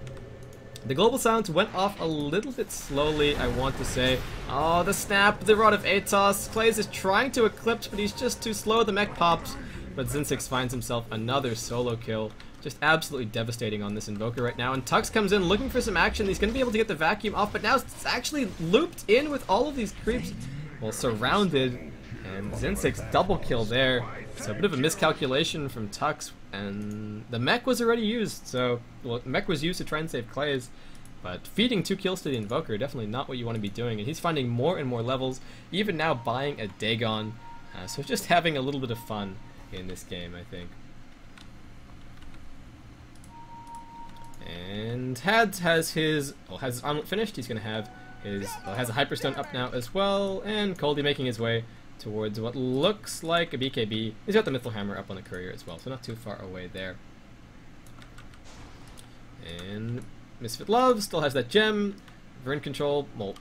the Global Silence went off a little bit slowly, I want to say. Oh, the snap, the Rod of Atos. Clays is trying to Eclipse, but he's just too slow. The mech pops, but Zinzix finds himself another solo kill. Just absolutely devastating on this Invoker right now. And Tux comes in looking for some action. He's going to be able to get the vacuum off, but now it's actually looped in with all of these creeps. Well, surrounded, and Zinzix double kill there. So a bit of a miscalculation from Tux, and the mech was already used. So, well, the mech was used to try and save Clays, but feeding 2 kills to the Invoker, definitely not what you want to be doing. And he's finding more and more levels, even now buying a Dagon. So just having a little bit of fun in this game, I think. And Hads has his omelet finished. He's going to have his, has a Hyperstone up now as well, and Coldie making his way towards what looks like a BKB. He's got the Mythal Hammer up on the courier as well, so not too far away there. And Misfit Love still has that gem, Vern control, well,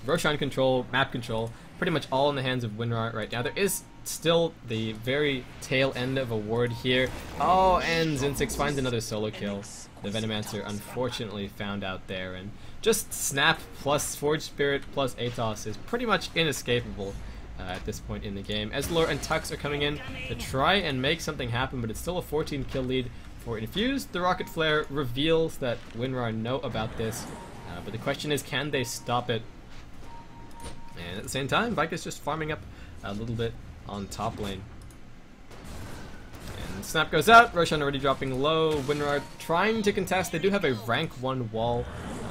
Roshan control, map control, pretty much all in the hands of winRAR right now. There is still the very tail end of a ward here. Oh, and Zinzix finds another solo kill. The Venomancer unfortunately found out there, and just Snap plus Forge Spirit plus Atos is pretty much inescapable at this point in the game. Ezlor and Tux are coming in to try and make something happen, but it's still a 14 kill lead for Infused. The Rocket Flare reveals that winRAR know about this, but the question is, can they stop it? And at the same time, Vicus just farming up a little bit on top lane. And snap goes out, Roshan already dropping low, winRAR trying to contest. They do have a rank 1 wall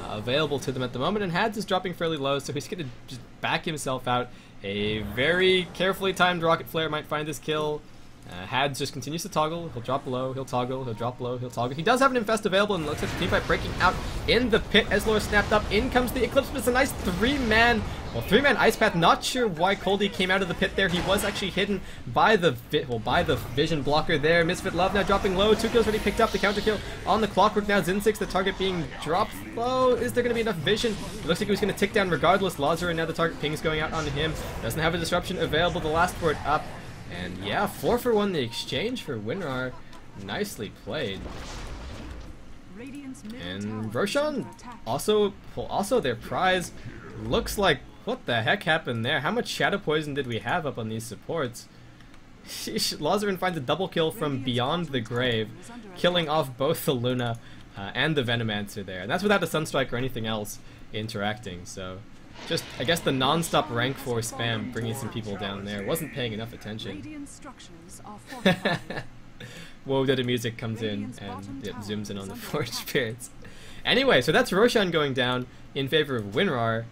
available to them at the moment, and Hads is dropping fairly low, so he's going to just back himself out. A very carefully timed Rocket Flare might find this kill. Hads just continues to toggle. He'll drop low, he'll toggle, he'll drop low, he'll toggle. He does have an Infest available, and looks like the teamfight breaking out in the pit. Eslor snapped up. In comes the Eclipse, but it's a nice three-man Ice Path. Not sure why Coldie came out of the pit there. He was actually hidden by the vision blocker there. Misfit Love now dropping low. 2 kills already picked up. The counter kill on the Clockwork now. Zinzix, the target being dropped low. Is there going to be enough vision? It looks like he was going to tick down regardless. Lazar, now the target ping is going out on him. Doesn't have a disruption available. The last word up. And yeah, 4 for 1 the exchange for winRAR. Nicely played. And Roshan also their prize. Looks like, what the heck happened there? How much Shadow Poison did we have up on these supports? Lazarin finds a double kill from beyond the grave, killing off both the Luna and the Venomancer there. And that's without a Sunstrike or anything else interacting, so just, I guess, the non-stop rank 4 spam bringing some people down there. Wasn't paying enough attention. Whoa, the music comes in and it zooms in on the Forge Spirits. Anyway, so that's Roshan going down in favor of winRAR.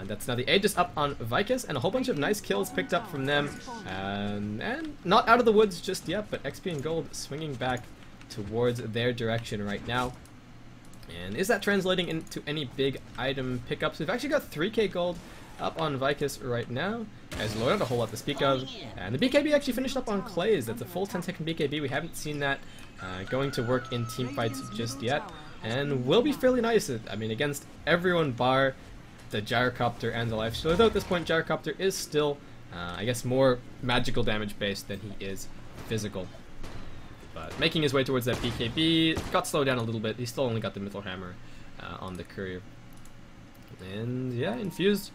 That's now the Aegis up on Vicus, and a whole bunch of nice kills picked up from them. And not out of the woods just yet, but XP and gold swinging back towards their direction right now. And is that translating into any big item pickups? We've actually got 3k gold up on Vicus right now, as not a whole lot to speak of. And the BKB actually finished up on Clays. That's a full 10-second BKB. We haven't seen that going to work in team fights just yet, and will be fairly nice. I mean, against everyone bar the Gyrocopter and the Lifestealer, though at this point Gyrocopter is still, I guess, more magical damage based than he is physical. But making his way towards that BKB, got slowed down a little bit. He still only got the Mythal Hammer on the Courier. And yeah, Infused.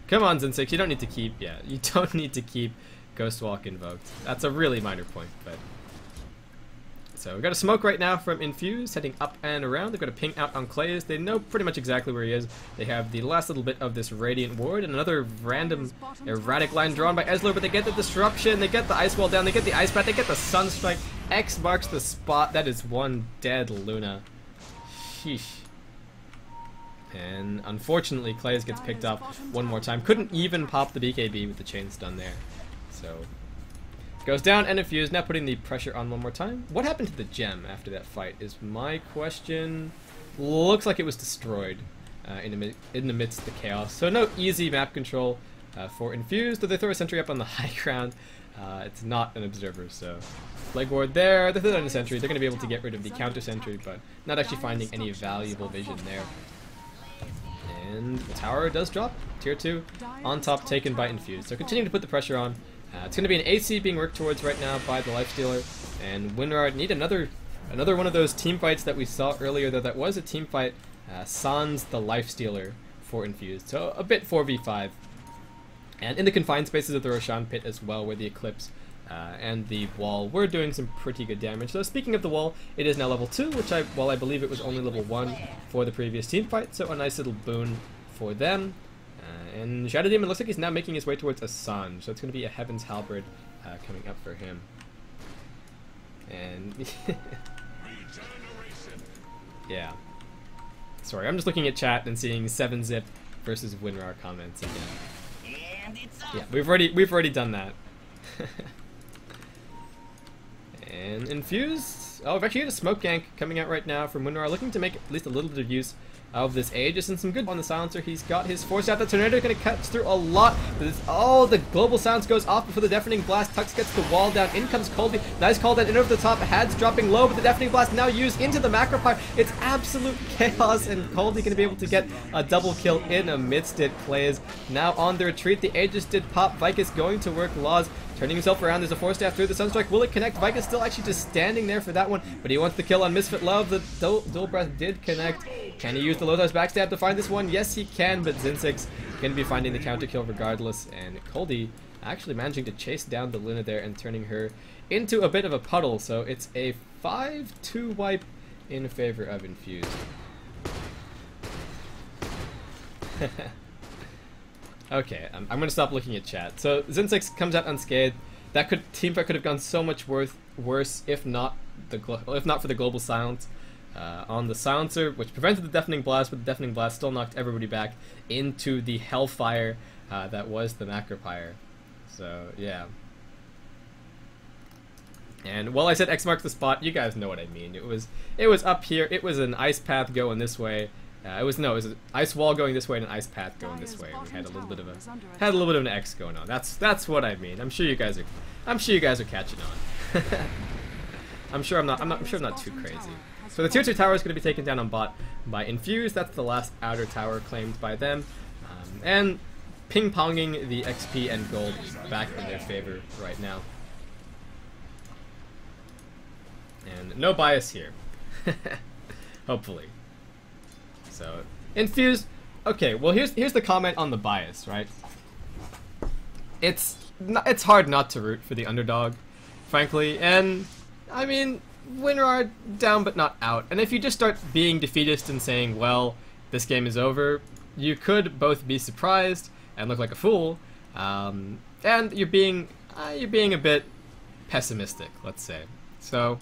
Come on, Zinzix, you don't need to keep, you don't need to keep Ghostwalk invoked. That's a really minor point, but... So we've got a smoke right now from Infused, heading up and around. They've got a ping out on Clays. They know pretty much exactly where he is. They have the last little bit of this Radiant Ward, and another random erratic line drawn by Eslor, but they get the disruption, they get the Ice Wall down, they get the Ice Path, they get the Sunstrike. X marks the spot. That is one dead Luna. Sheesh. And unfortunately, Clays gets picked up one more time. Couldn't even pop the BKB with the chain stun there. So... goes down and Infused, now putting the pressure on one more time. What happened to the gem after that fight is my question. Looks like it was destroyed in the midst of the chaos. So no easy map control for Infused. Though they throw a sentry up on the high ground, it's not an observer, so... Leg ward there, they throw down a sentry. They're going to be able to get rid of the counter sentry, but not actually finding any valuable vision there. And the tower does drop, tier 2, on top, taken by Infused. So continuing to put the pressure on. It's going to be an AC being worked towards right now by the Lifestealer, and winRAR need another one of those team fights that we saw earlier, though that was a team fight, sans the Lifestealer for Infused, so a bit 4v5. And in the confined spaces of the Roshan pit as well, where the Eclipse and the wall were doing some pretty good damage. So speaking of the wall, it is now level 2, which while I believe it was only level 1 for the previous team fight, so a nice little boon for them. And Shadow Demon looks like he's now making his way towards Assange, so it's going to be a Heaven's Halberd coming up for him. And... yeah. Sorry, I'm just looking at chat and seeing 7-zip versus winRAR comments again. Yeah, we've already done that. And Infused... oh, we've actually got a smoke gank coming out right now from winRAR, looking to make at least a little bit of use of this Aegis and some good on the silencer. He's got his force out. The tornado is going to cut through a lot. Oh, the global silence goes off before the deafening blast. Tux gets the wall down. In comes Colby. Nice call down in over the top. Had's dropping low, but the deafening blast now used into the macro pyre. It's absolute chaos, and Colby going to be able to get a double kill in amidst it. Plays now on the retreat. The Aegis did pop. Vicus going to work Laws. Turning himself around, there's a force staff through the Sunstrike. Will it connect? Vicus still actually just standing there for that one, but he wants the kill on Misfit Love. The dual breath did connect. Can he use the Lothar's backstab to find this one? Yes, he can, but Zinzix going to be finding the counter kill regardless, and Coldie actually managing to chase down the Luna there and turning her into a bit of a puddle. So it's a 5-2 wipe in favor of Infused. Okay, I'm gonna stop looking at chat. So Zinzix comes out unscathed. That teamfight could have gone so much worse if not for the global silence on the silencer, which prevented the deafening blast, but the deafening blast still knocked everybody back into the hellfire that was the Macropyre. So yeah. And while I said X marks the spot, you guys know what I mean. It was up here. It was an ice path going this way. It was an ice wall going this way and an ice path going this way. We had a little bit of an X going on. That's what I mean. I'm sure you guys are catching on. I'm sure I'm not too crazy. So the tier 2 tower is going to be taken down on bot by Infused. That's the last outer tower claimed by them, and ping-ponging the XP and gold back in their favor right now. And no bias here, hopefully. So Infused. Okay, well here's the comment on the bias, right? It's hard not to root for the underdog, frankly, and I mean, winRAR down but not out. And if you just start being defeatist and saying, well, this game is over, you could both be surprised and look like a fool, and you're being a bit pessimistic, let's say. So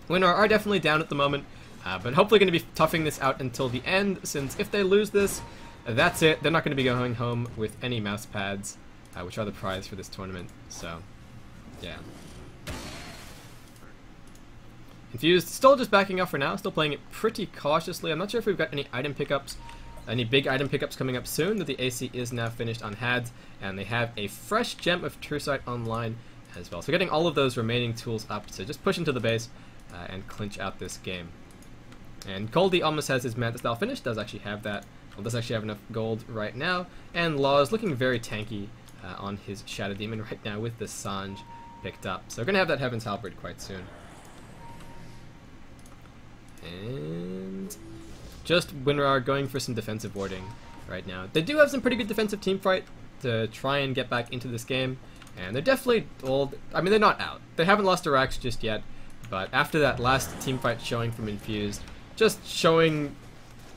winRAR are definitely down at the moment, but hopefully going to be toughing this out until the end, since if they lose this, that's it. They're not going to be going home with any mouse pads, which are the prize for this tournament. So yeah. Infused still just backing off for now, still playing it pretty cautiously. I'm not sure if we've got any item pickups, any big item pickups coming up soon, that the AC is now finished on Hads, and they have a fresh gem of Truesight online as well. So getting all of those remaining tools up to just push into the base and clinch out this game. And Coldy almost has his Manta Style finished, does actually have that, well, does actually have enough gold right now, and Law is looking very tanky on his Shadow Demon right now with the Sanj picked up. So we're going to have that Heaven's Halberd quite soon. And just winRAR going for some defensive warding right now. They do have some pretty good defensive team fight to try and get back into this game, and they're definitely old. I mean, they're not out. They haven't lost to Rax just yet, but after that last team fight showing from Infused, just showing,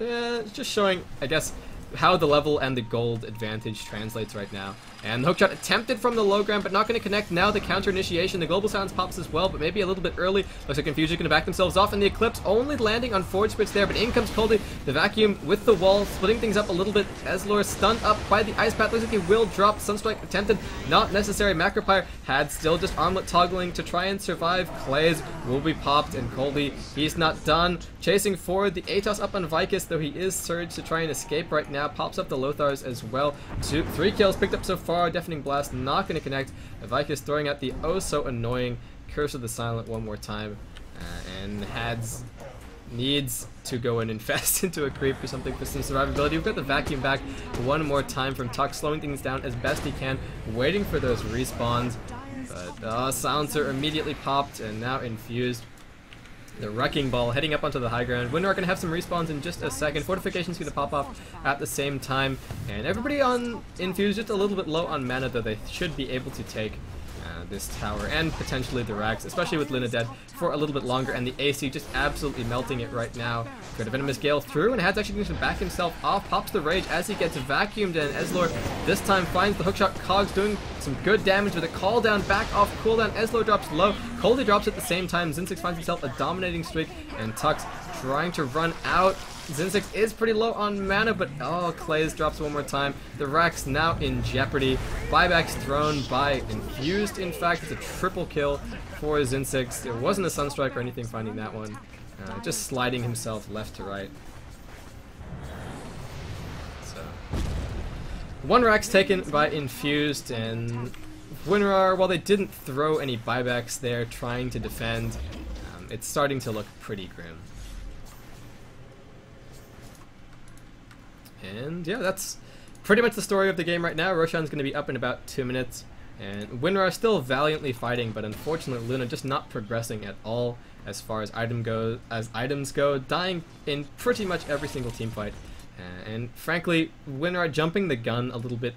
I guess, how the level and the gold advantage translates right now. And the hookshot attempted from the low ground, but not going to connect. Now the counter initiation, the global silence pops as well, but maybe a little bit early. Looks like Infused are going to back themselves off, and the Eclipse only landing on forward switch there, but in comes Coldy, the vacuum with the wall, splitting things up a little bit. Eslor stunned up by the ice path. Looks like he will drop. Sunstrike attempted, not necessary. Macropyre had still just armlet toggling to try and survive. Clays will be popped, and Coldy, he's not done. Chasing forward, the Atos up on Vicus, though he is surged to try and escape right now. Pops up the Lothars as well. 3 kills picked up so far. Deafening Blast not going to connect. Vicus throwing out the oh so annoying Curse of the Silent one more time. And Hads needs to go and infest into a creep or something for some survivability. We've got the vacuum back one more time from Tuck, slowing things down as best he can, waiting for those respawns. But Silencer immediately popped, and now Infused. The Wrecking Ball heading up onto the high ground. winRAR going to have some respawns in just a second. Fortification's going to pop off at the same time. And everybody on Infused just a little bit low on mana, though they should be able to take this tower and potentially the Rax, especially with Luna dead, for a little bit longer. And the AC just absolutely melting it right now. Got a Venomous Gale through, and Had's actually going to back himself off. Pops the Rage as he gets vacuumed, and Eslor this time finds the hookshot. Cogs doing some good damage with a call down, back off cooldown. Eslor drops low. Coldy drops at the same time. Zinzix finds himself a dominating streak, and Tux trying to run out. Zinzix is pretty low on mana, but oh, Clays drops one more time. The Rax now in jeopardy. Buybacks thrown by Infused, in fact. It's a triple kill for Zinzix. It wasn't a Sunstrike or anything finding that one. Just sliding himself left to right. So, one Rax taken by Infused, and winRAR, while they didn't throw any buybacks there trying to defend, it's starting to look pretty grim. And yeah, that's pretty much the story of the game right now. Roshan's going to be up in about 2 minutes, and winRAR still valiantly fighting, but unfortunately Luna just not progressing at all as far as items go, dying in pretty much every single team fight. And frankly, winRAR jumping the gun a little bit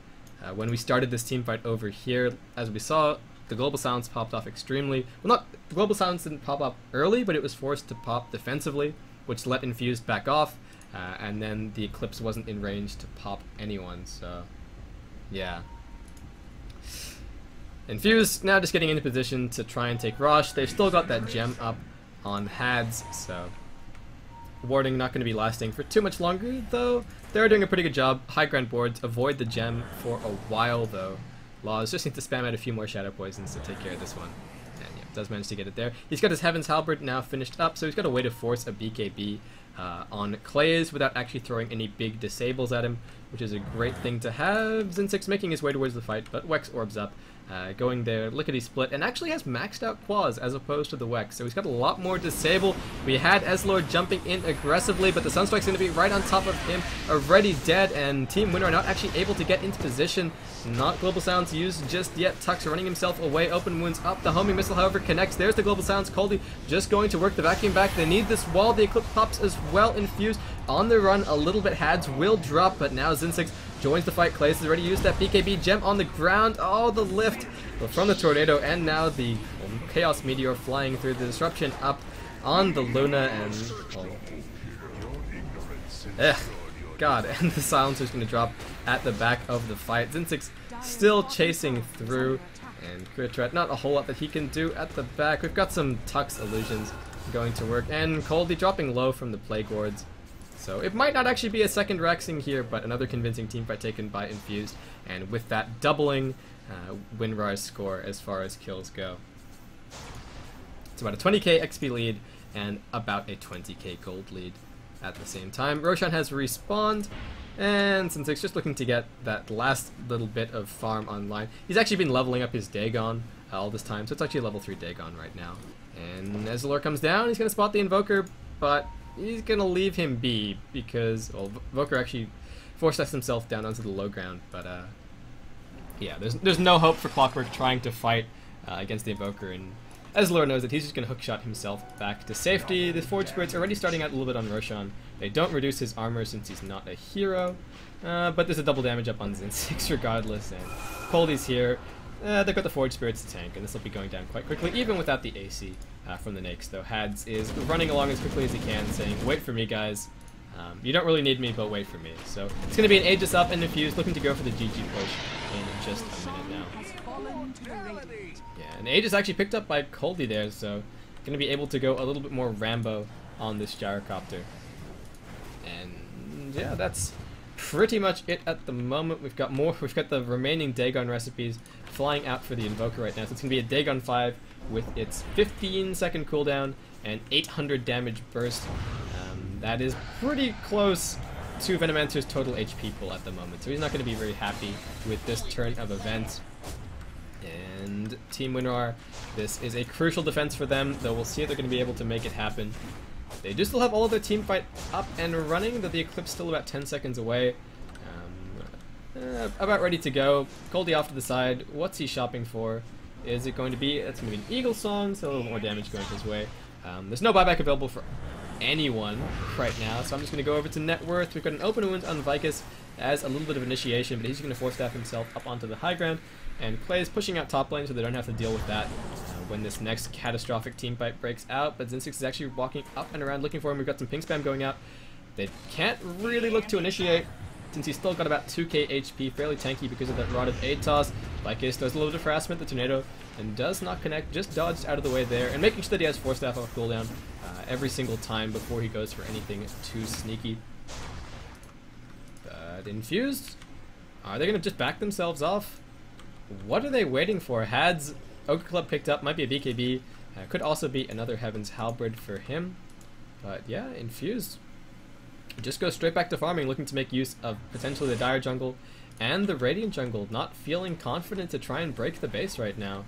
When we started this team fight over here, as we saw, the global silence popped off extremely. Well, not the global silence didn't pop up early, but it was forced to pop defensively, which let Infused back off, and then the Eclipse wasn't in range to pop anyone. So, yeah. Infused now just getting into position to try and take Rosh. They've still got that gem up on Hads, so warding not going to be lasting for too much longer, though. They're doing a pretty good job. High ground boards avoid the gem for a while, though. Laws just need to spam out a few more Shadow Poisons to take care of this one. And yeah, does manage to get it there. He's got his Heaven's Halberd now finished up, so he's got a way to force a BKB on Clays without actually throwing any big disables at him, which is a great thing to have. Zinzix making his way towards the fight, but Wex orbs up. Going there, lickety split, and actually has maxed out Quaz as opposed to the Wex, so he's got a lot more disable. We had Eslor jumping in aggressively, but the Sunstrike's going to be right on top of him, already dead, and Team winRAR not actually able to get into position. Not Global Silence used just yet. Tux running himself away, open wounds up. The homing missile, however, connects. There's the Global Silence. Coldie just going to work the vacuum back. They need this wall. The Eclipse pops as well. Infused on the run a little bit. Hads will drop, but now Zinzix joins the fight. Clays has already used that BKB gem on the ground. Oh, the lift from the tornado, and now the Chaos Meteor flying through the disruption up on the Luna, and God, and the silencer's going to drop at the back of the fight. Zinzix still chasing through, and crit threat, not a whole lot that he can do at the back. We've got some Tux illusions going to work, and Coldie dropping low from the Plague Wards. So it might not actually be a second Raxing here, but another convincing teamfight taken by Infused, and with that doubling winRAR's score as far as kills go. It's about a 20k XP lead and about a 20k gold lead at the same time. Roshan has respawned, and Zinzix just looking to get that last little bit of farm online. He's actually been leveling up his Dagon all this time, so it's actually a level 3 Dagon right now. And as the lure comes down, he's going to spot the Invoker, but he's going to leave him be because, well, Invoker actually forced himself down onto the low ground, but yeah, there's no hope for Clockwork trying to fight against the Invoker, and Eslor knows that he's just going to hookshot himself back to safety. The Forge Spirits already starting out a little bit on Roshan. They don't reduce his armor since he's not a hero, but there's a double damage up on Zinzix regardless, and Coldie's here. They've got the Forge Spirits to tank, and this will be going down quite quickly, even without the AC from the Nakes, though. Hads is running along as quickly as he can, saying, wait for me, guys. You don't really need me, but wait for me. So it's going to be an Aegis up and Infused, looking to go for the GG push in just a minute now. Yeah, and Aegis actually picked up by Coldie there, so going to be able to go a little bit more Rambo on this Gyrocopter. And yeah, that's pretty much it at the moment. We've got the remaining Dagon recipes flying out for the Invoker right now. So it's going to be a Dagon 5 with its 15-second cooldown and 800 damage burst. That is pretty close to Venomancer's total HP pool at the moment, so he's not going to be very happy with this turn of events. And Team winRAR, this is a crucial defense for them, though we'll see if they're going to be able to make it happen. They do still have all of their team fight up and running, though the Eclipse still about 10 seconds away. About ready to go. Coldie off to the side. What's he shopping for? Is it going to be... It's going to be an Eagle Song, so a little more damage going his way. There's no buyback available for anyone right now, so I'm just going to go over to net worth. We've got an open wound on Vicus as a little bit of initiation, but he's going to force staff himself up onto the high ground, and Clay is pushing out top lane so they don't have to deal with that when this next catastrophic team fight breaks out. But Zinzix is actually walking up and around looking for him. We've got some ping spam going out. They can't really look to initiate since he's still got about 2k HP, fairly tanky because of that Rod of Aid toss. Vicus does a little bit of harassment, the tornado, and does not connect, just dodged out of the way there, and making sure that he has force staff off cooldown every single time before he goes for anything too sneaky. But Infused, are they going to just back themselves off? What are they waiting for? Hads, Ogre Club picked up, might be a BKB, could also be another Heaven's Halberd for him. But yeah, Infused just go straight back to farming, looking to make use of potentially the Dire jungle and the Radiant jungle, not feeling confident to try and break the base right now.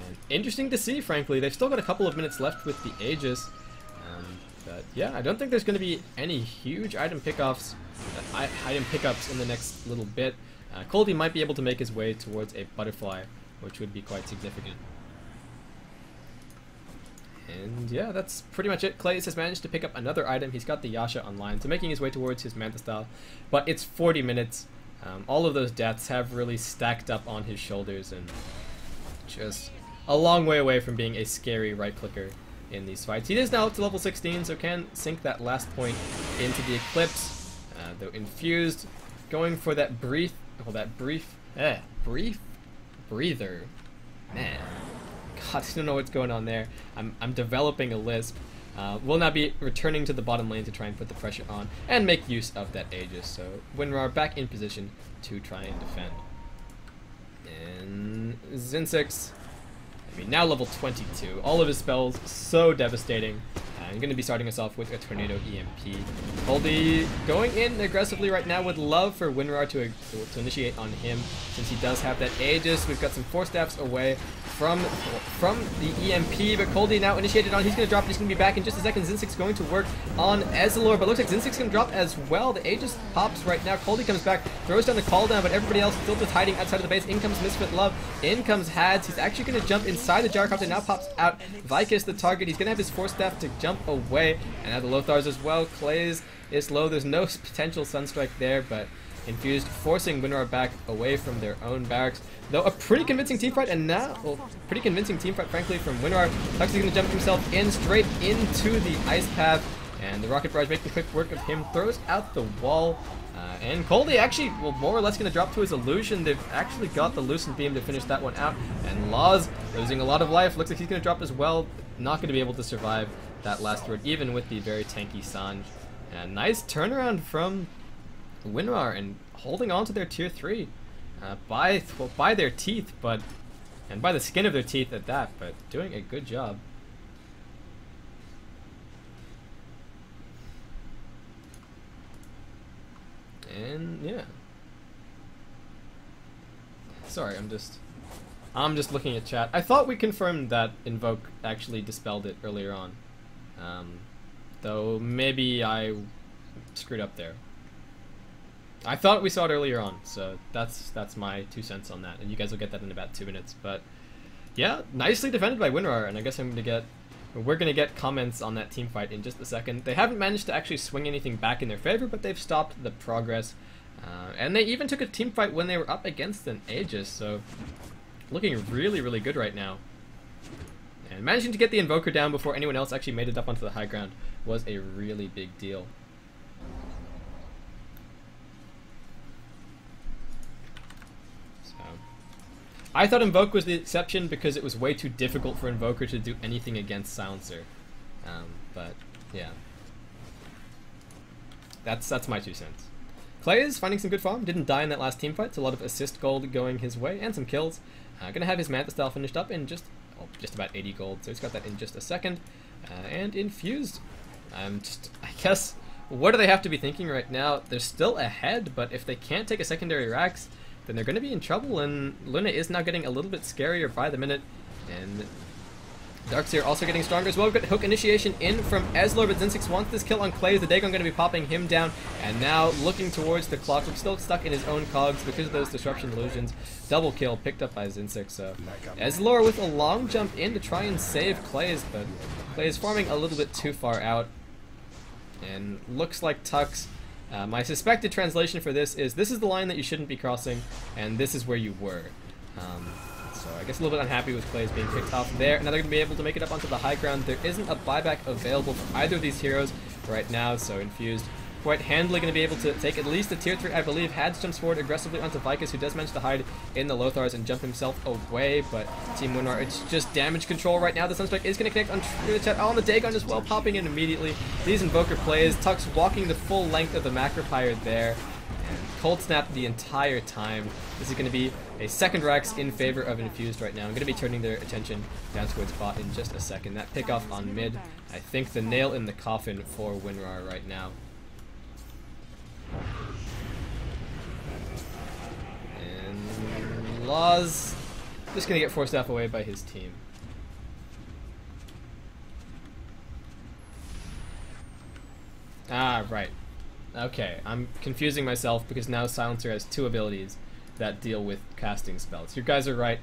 And interesting to see, frankly. They've still got a couple of minutes left with the Aegis. But yeah, I don't think there's going to be any huge item pickups in the next little bit. Coldie might be able to make his way towards a Butterfly, which would be quite significant. And yeah, that's pretty much it. Clays has managed to pick up another item. He's got the Yasha online, so making his way towards his Manta Style. But it's 40 minutes All of those deaths have really stacked up on his shoulders, and just a long way away from being a scary right clicker in these fights. He is now up to level 16, so can sink that last point into the Eclipse. Though Infused, going for that brief breather. Man, God, I don't know what's going on there. I'm developing a lisp. Will now be returning to the bottom lane to try and put the pressure on and make use of that Aegis. So winRAR back in position to try and defend. And Zinzix, I mean, now level 22. All of his spells so devastating. I'm going to be starting us off with a Tornado EMP. Goldie going in aggressively right now. Would love for winRAR to initiate on him since he does have that Aegis. We've got some Force Staffs away from the EMP, but Goldie now initiated on. He's going to drop. He's going to be back in just a second. Zinzix going to work on Ezreal, but looks like Zinzix going to drop as well. The Aegis pops right now. Goldie comes back, throws down the call down, but everybody else still just hiding outside of the base. In comes Misfit Love. In comes Hads. He's actually going to jump inside the Gyrocopter. Now pops out Vicus, the target. He's going to have his Force Staff to jump away, and now the Lothars as well. Clay's is low. There's no potential Sunstrike there, but Infused forcing winRAR back away from their own barracks. Though a pretty convincing team fight, and now, well, pretty convincing team fight, frankly, from winRAR. Tux is going to jump himself in straight into the Ice Path, and the Rocket Barrage making quick work of him. Throws out the wall, and Goldie actually, well, more or less going to drop to his Illusion. They've actually got the Lucent Beam to finish that one out, and Laws losing a lot of life. Looks like he's going to drop as well. Not going to be able to survive that last word, even with the very tanky Sanj. And nice turnaround from winRAR and holding on to their tier 3 by their teeth, and by the skin of their teeth at that, but doing a good job. And yeah, sorry, I'm just looking at chat. I thought we confirmed that Invoke actually dispelled it earlier on, though maybe I screwed up there. I thought we saw it earlier on, so that's my 2 cents on that, and you guys will get that in about 2 minutes. But yeah, nicely defended by winRAR, and I guess we're gonna get comments on that team fight in just a second. They haven't managed to actually swing anything back in their favor, but they've stopped the progress, and they even took a team fight when they were up against an Aegis, so looking really, really good right now. And managing to get the Invoker down before anyone else actually made it up onto the high ground was a really big deal. I thought Invoke was the exception because it was way too difficult for Invoker to do anything against Silencer. But yeah, that's my 2 cents. Clay is finding some good farm. Didn't die in that last team fight, so a lot of assist gold going his way and some kills. Gonna have his Manta Style finished up in just about 80 gold, so he's got that in just a second. And Infused, I guess, what do they have to be thinking right now? They're still ahead, but if they can't take a secondary Rax, then they're going to be in trouble, and Luna is now getting a little bit scarier by the minute, and Darkseer also getting stronger as well. We've got hook initiation in from Ezreal, but Zinzix wants this kill on Clay. The Dagon going to be popping him down, and now looking towards the clock. We're still stuck in his own cogs because of those disruption illusions. Double kill picked up by Zinzix, so Ezreal with a long jump in to try and save Clay's, but Clay is farming a little bit too far out, and looks like Tux. My suspected translation for this is the line that you shouldn't be crossing, and this is where you were. So I guess a little bit unhappy with Clays being picked off there. Now they're going to be able to make it up onto the high ground. There isn't a buyback available for either of these heroes right now, so Infused quite handily going to be able to take at least a tier 3, I believe. Hads jumps forward aggressively onto Vicus, who does manage to hide in the Lothars and jump himself away, but Team winRAR, it's just damage control right now. The Sunstrike is going to connect on the chat. Oh, and the Dagon as well, popping in immediately. These Invoker plays, Tux walking the full length of the Macropyre there, and Cold Snap the entire time. This is going to be a second Rax in favor of Infused right now. I'm going to be turning their attention down towards bot in just a second. That pick off on mid, I think the nail in the coffin for winRAR right now. And Laws just going to get Force Staff away by his team. Ah, right. Okay, I'm confusing myself because now Silencer has 2 abilities that deal with casting spells. You guys are right.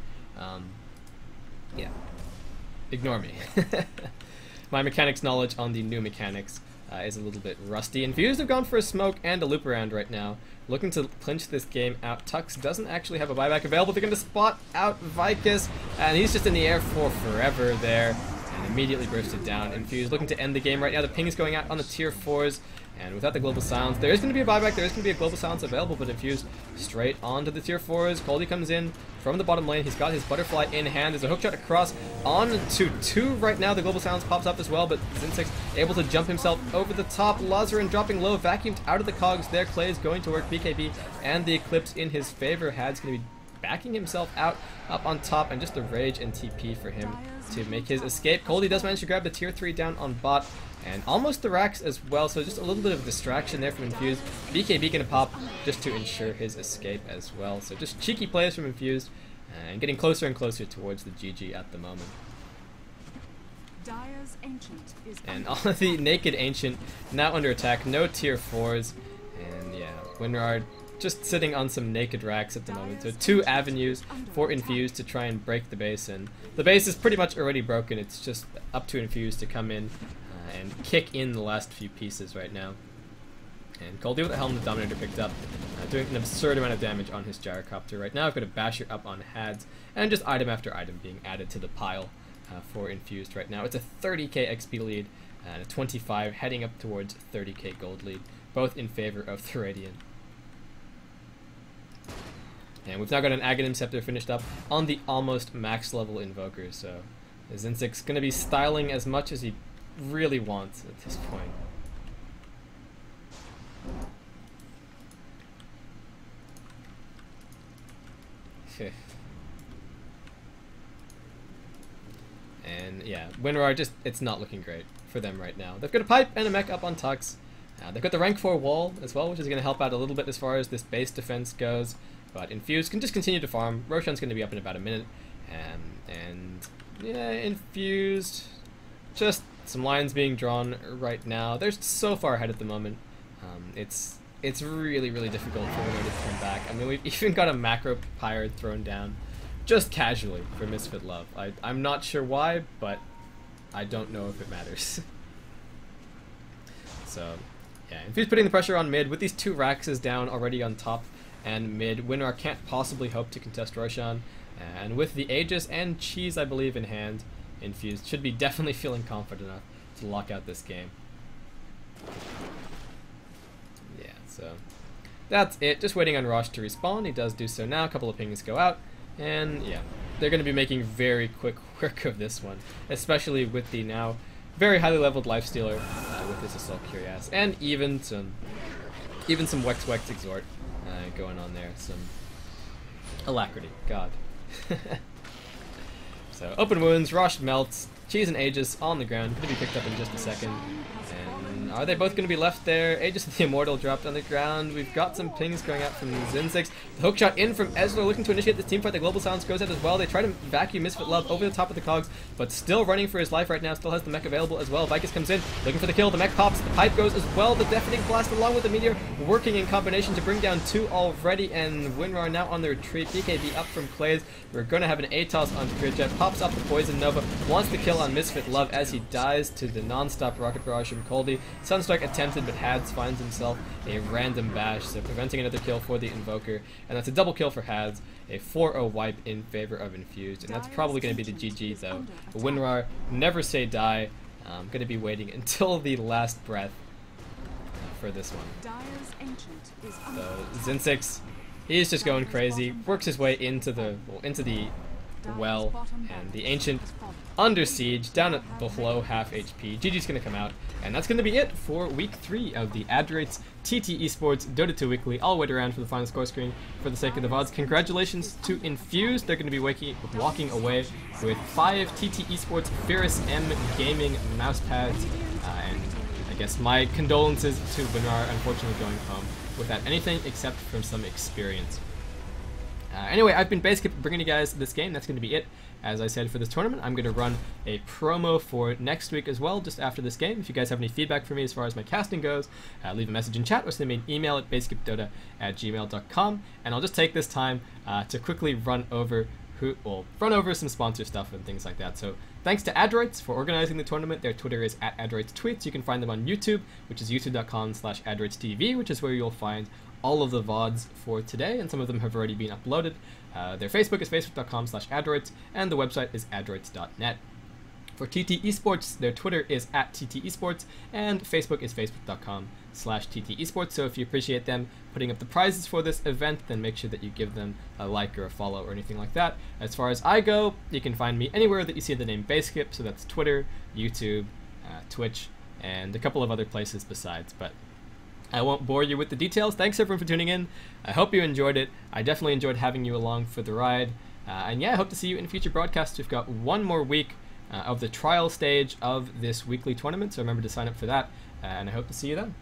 Yeah. Ignore me. My mechanics knowledge on the new mechanics is a little bit rusty. Infused have gone for a smoke and a loop around right now. looking to clinch this game out. Tux doesn't actually have a buyback available. They're going to spot out Vicus, and he's just in the air for forever there, and immediately bursted down. Infused looking to end the game right now. The ping is going out on the tier 4s, and without the global silence, there is going to be a buyback. There is going to be a global silence available, but Infused straight onto the tier 4s. Coldie comes in from the bottom lane. He's got his butterfly in hand. There's a hook shot across on to 2 right now. The global silence pops up as well, but Zinzix able to jump himself over the top. Lazarin dropping low, vacuumed out of the cogs there. Clay is going to work BKB and the Eclipse in his favor. Had's going to be backing himself out up on top, and just a rage and TP for him to make his escape. Coldie does manage to grab the tier 3 down on bot, and almost the racks as well, so just a little bit of distraction there from Infused. BKB gonna pop just to ensure his escape as well. So just cheeky plays from Infused, and getting closer and closer towards the GG at the moment. Dire's Ancient is And all of the naked Ancient now under attack, no tier 4s, and yeah, winRAR just sitting on some naked racks at the moment. So 2 avenues for Infused to try and break the base, and the base is pretty much already broken. It's just up to Infused to come in and kick in the last few pieces right now. And Coldie with the Helm the Dominator picked up, doing an absurd amount of damage on his Gyrocopter right now. I've got a Basher up on Hads, and just item after item being added to the pile for Infused right now. It's a 30k XP lead, and a 25 heading up towards 30k gold lead, both in favor of the Radiant. And we've now got an Aghanim Scepter finished up on the almost max level Invoker, so Zinzix going to be styling as much as he really wants at this point. And yeah, winRAR just, it's not looking great for them right now. They've got a pipe and a mech up on Tux. They've got the rank 4 wall as well, which is going to help out a little bit as far as this base defense goes. But Infused can just continue to farm. Roshan's going to be up in about a minute. And yeah, Infused, just some lines being drawn right now. They're so far ahead at the moment. It's really, really difficult for them to turn back. I mean, we've even got a macro Pyre thrown down just casually for Misfit Love. I'm not sure why, but I don't know if it matters. So, yeah, Infused putting the pressure on mid with these 2 Raxes down already on top and mid. winRAR can't possibly hope to contest Roshan, and with the Aegis and Cheese, I believe, in hand, Infused should be definitely feeling confident enough to lock out this game. Yeah, so that's it. Just waiting on Rosh to respawn. He does do so now. A couple of pings go out, and yeah, they're going to be making very quick work of this one, especially with the now very highly leveled Lifestealer with his Assault Curious, and even some Wex Exhort going on there. Some alacrity, God. So open wounds, Rosh melts, Cheese and Aegis on the ground, going to be picked up in just a second. And are they both going to be left there? Aegis the Immortal dropped on the ground. We've got some pings going out from Zinzix. The hookshot in from Ezreal looking to initiate this teamfight. The global silence goes out as well. They try to vacuum Misfit Love over the top of the cogs, but still running for his life right now. Still has the mech available as well. Vicus comes in, looking for the kill. The mech pops. The pipe goes as well. The deafening blast along with the meteor working in combination to bring down 2 already. And winRAR now on the retreat. BKB up from Clays. We're going to have an ATOS on Gridjet. Pops up the Poison Nova. Wants the kill on Misfit Love as he dies to the non-stop rocket barrage from Coldie. Sunstrike attempted, but Hads finds himself a random bash, so preventing another kill for the Invoker. And that's a double kill for Hads, a 4-0 wipe in favor of Infused. And that's probably going to be the GG, though. winRAR, never say die. I'm going to be waiting until the last breath for this one. So Zinzix, he's just going crazy, works his way into the well, and the Ancient under siege, down at below half HP. GG's going to come out, and that's going to be it for week 3 of the @TT eSports Dota 2 Weekly. I'll wait around for the final score screen for the sake of the VODs. Congratulations to Infused. They're going to be walking away with 5 TT eSports Ferris M Gaming mouse pads, and I guess my condolences to winRAR, unfortunately going home without anything except from some experience. Anyway, I've been basically bringing you guys this game. That's going to be it. As I said, for this tournament, I'm going to run a promo for next week as well, just after this game. If you guys have any feedback for me as far as my casting goes, leave a message in chat or send me an email at baseskipdota@gmail.com. And I'll just take this time to quickly run over run over some sponsor stuff and things like that. So thanks to Adroits for organizing the tournament. Their Twitter is @AdroitsTweets. You can find them on YouTube, which is youtube.com/AdroitsTV, which is where you'll find all of the VODs for today, and some of them have already been uploaded. Their Facebook is facebook.com/Adroits, and the website is adroits.net. For TT Esports, their Twitter is @TT Esports, and Facebook is facebook.com/TT Esports. So if you appreciate them putting up the prizes for this event, then make sure that you give them a like or a follow or anything like that. As far as I go, you can find me anywhere that you see the name Baseskip, so that's Twitter, YouTube, Twitch, and a couple of other places besides. But I won't bore you with the details. Thanks everyone for tuning in. I hope you enjoyed it. I definitely enjoyed having you along for the ride. And yeah, I hope to see you in future broadcasts. We've got one more week of the trial stage of this weekly tournament, so remember to sign up for that, and I hope to see you then.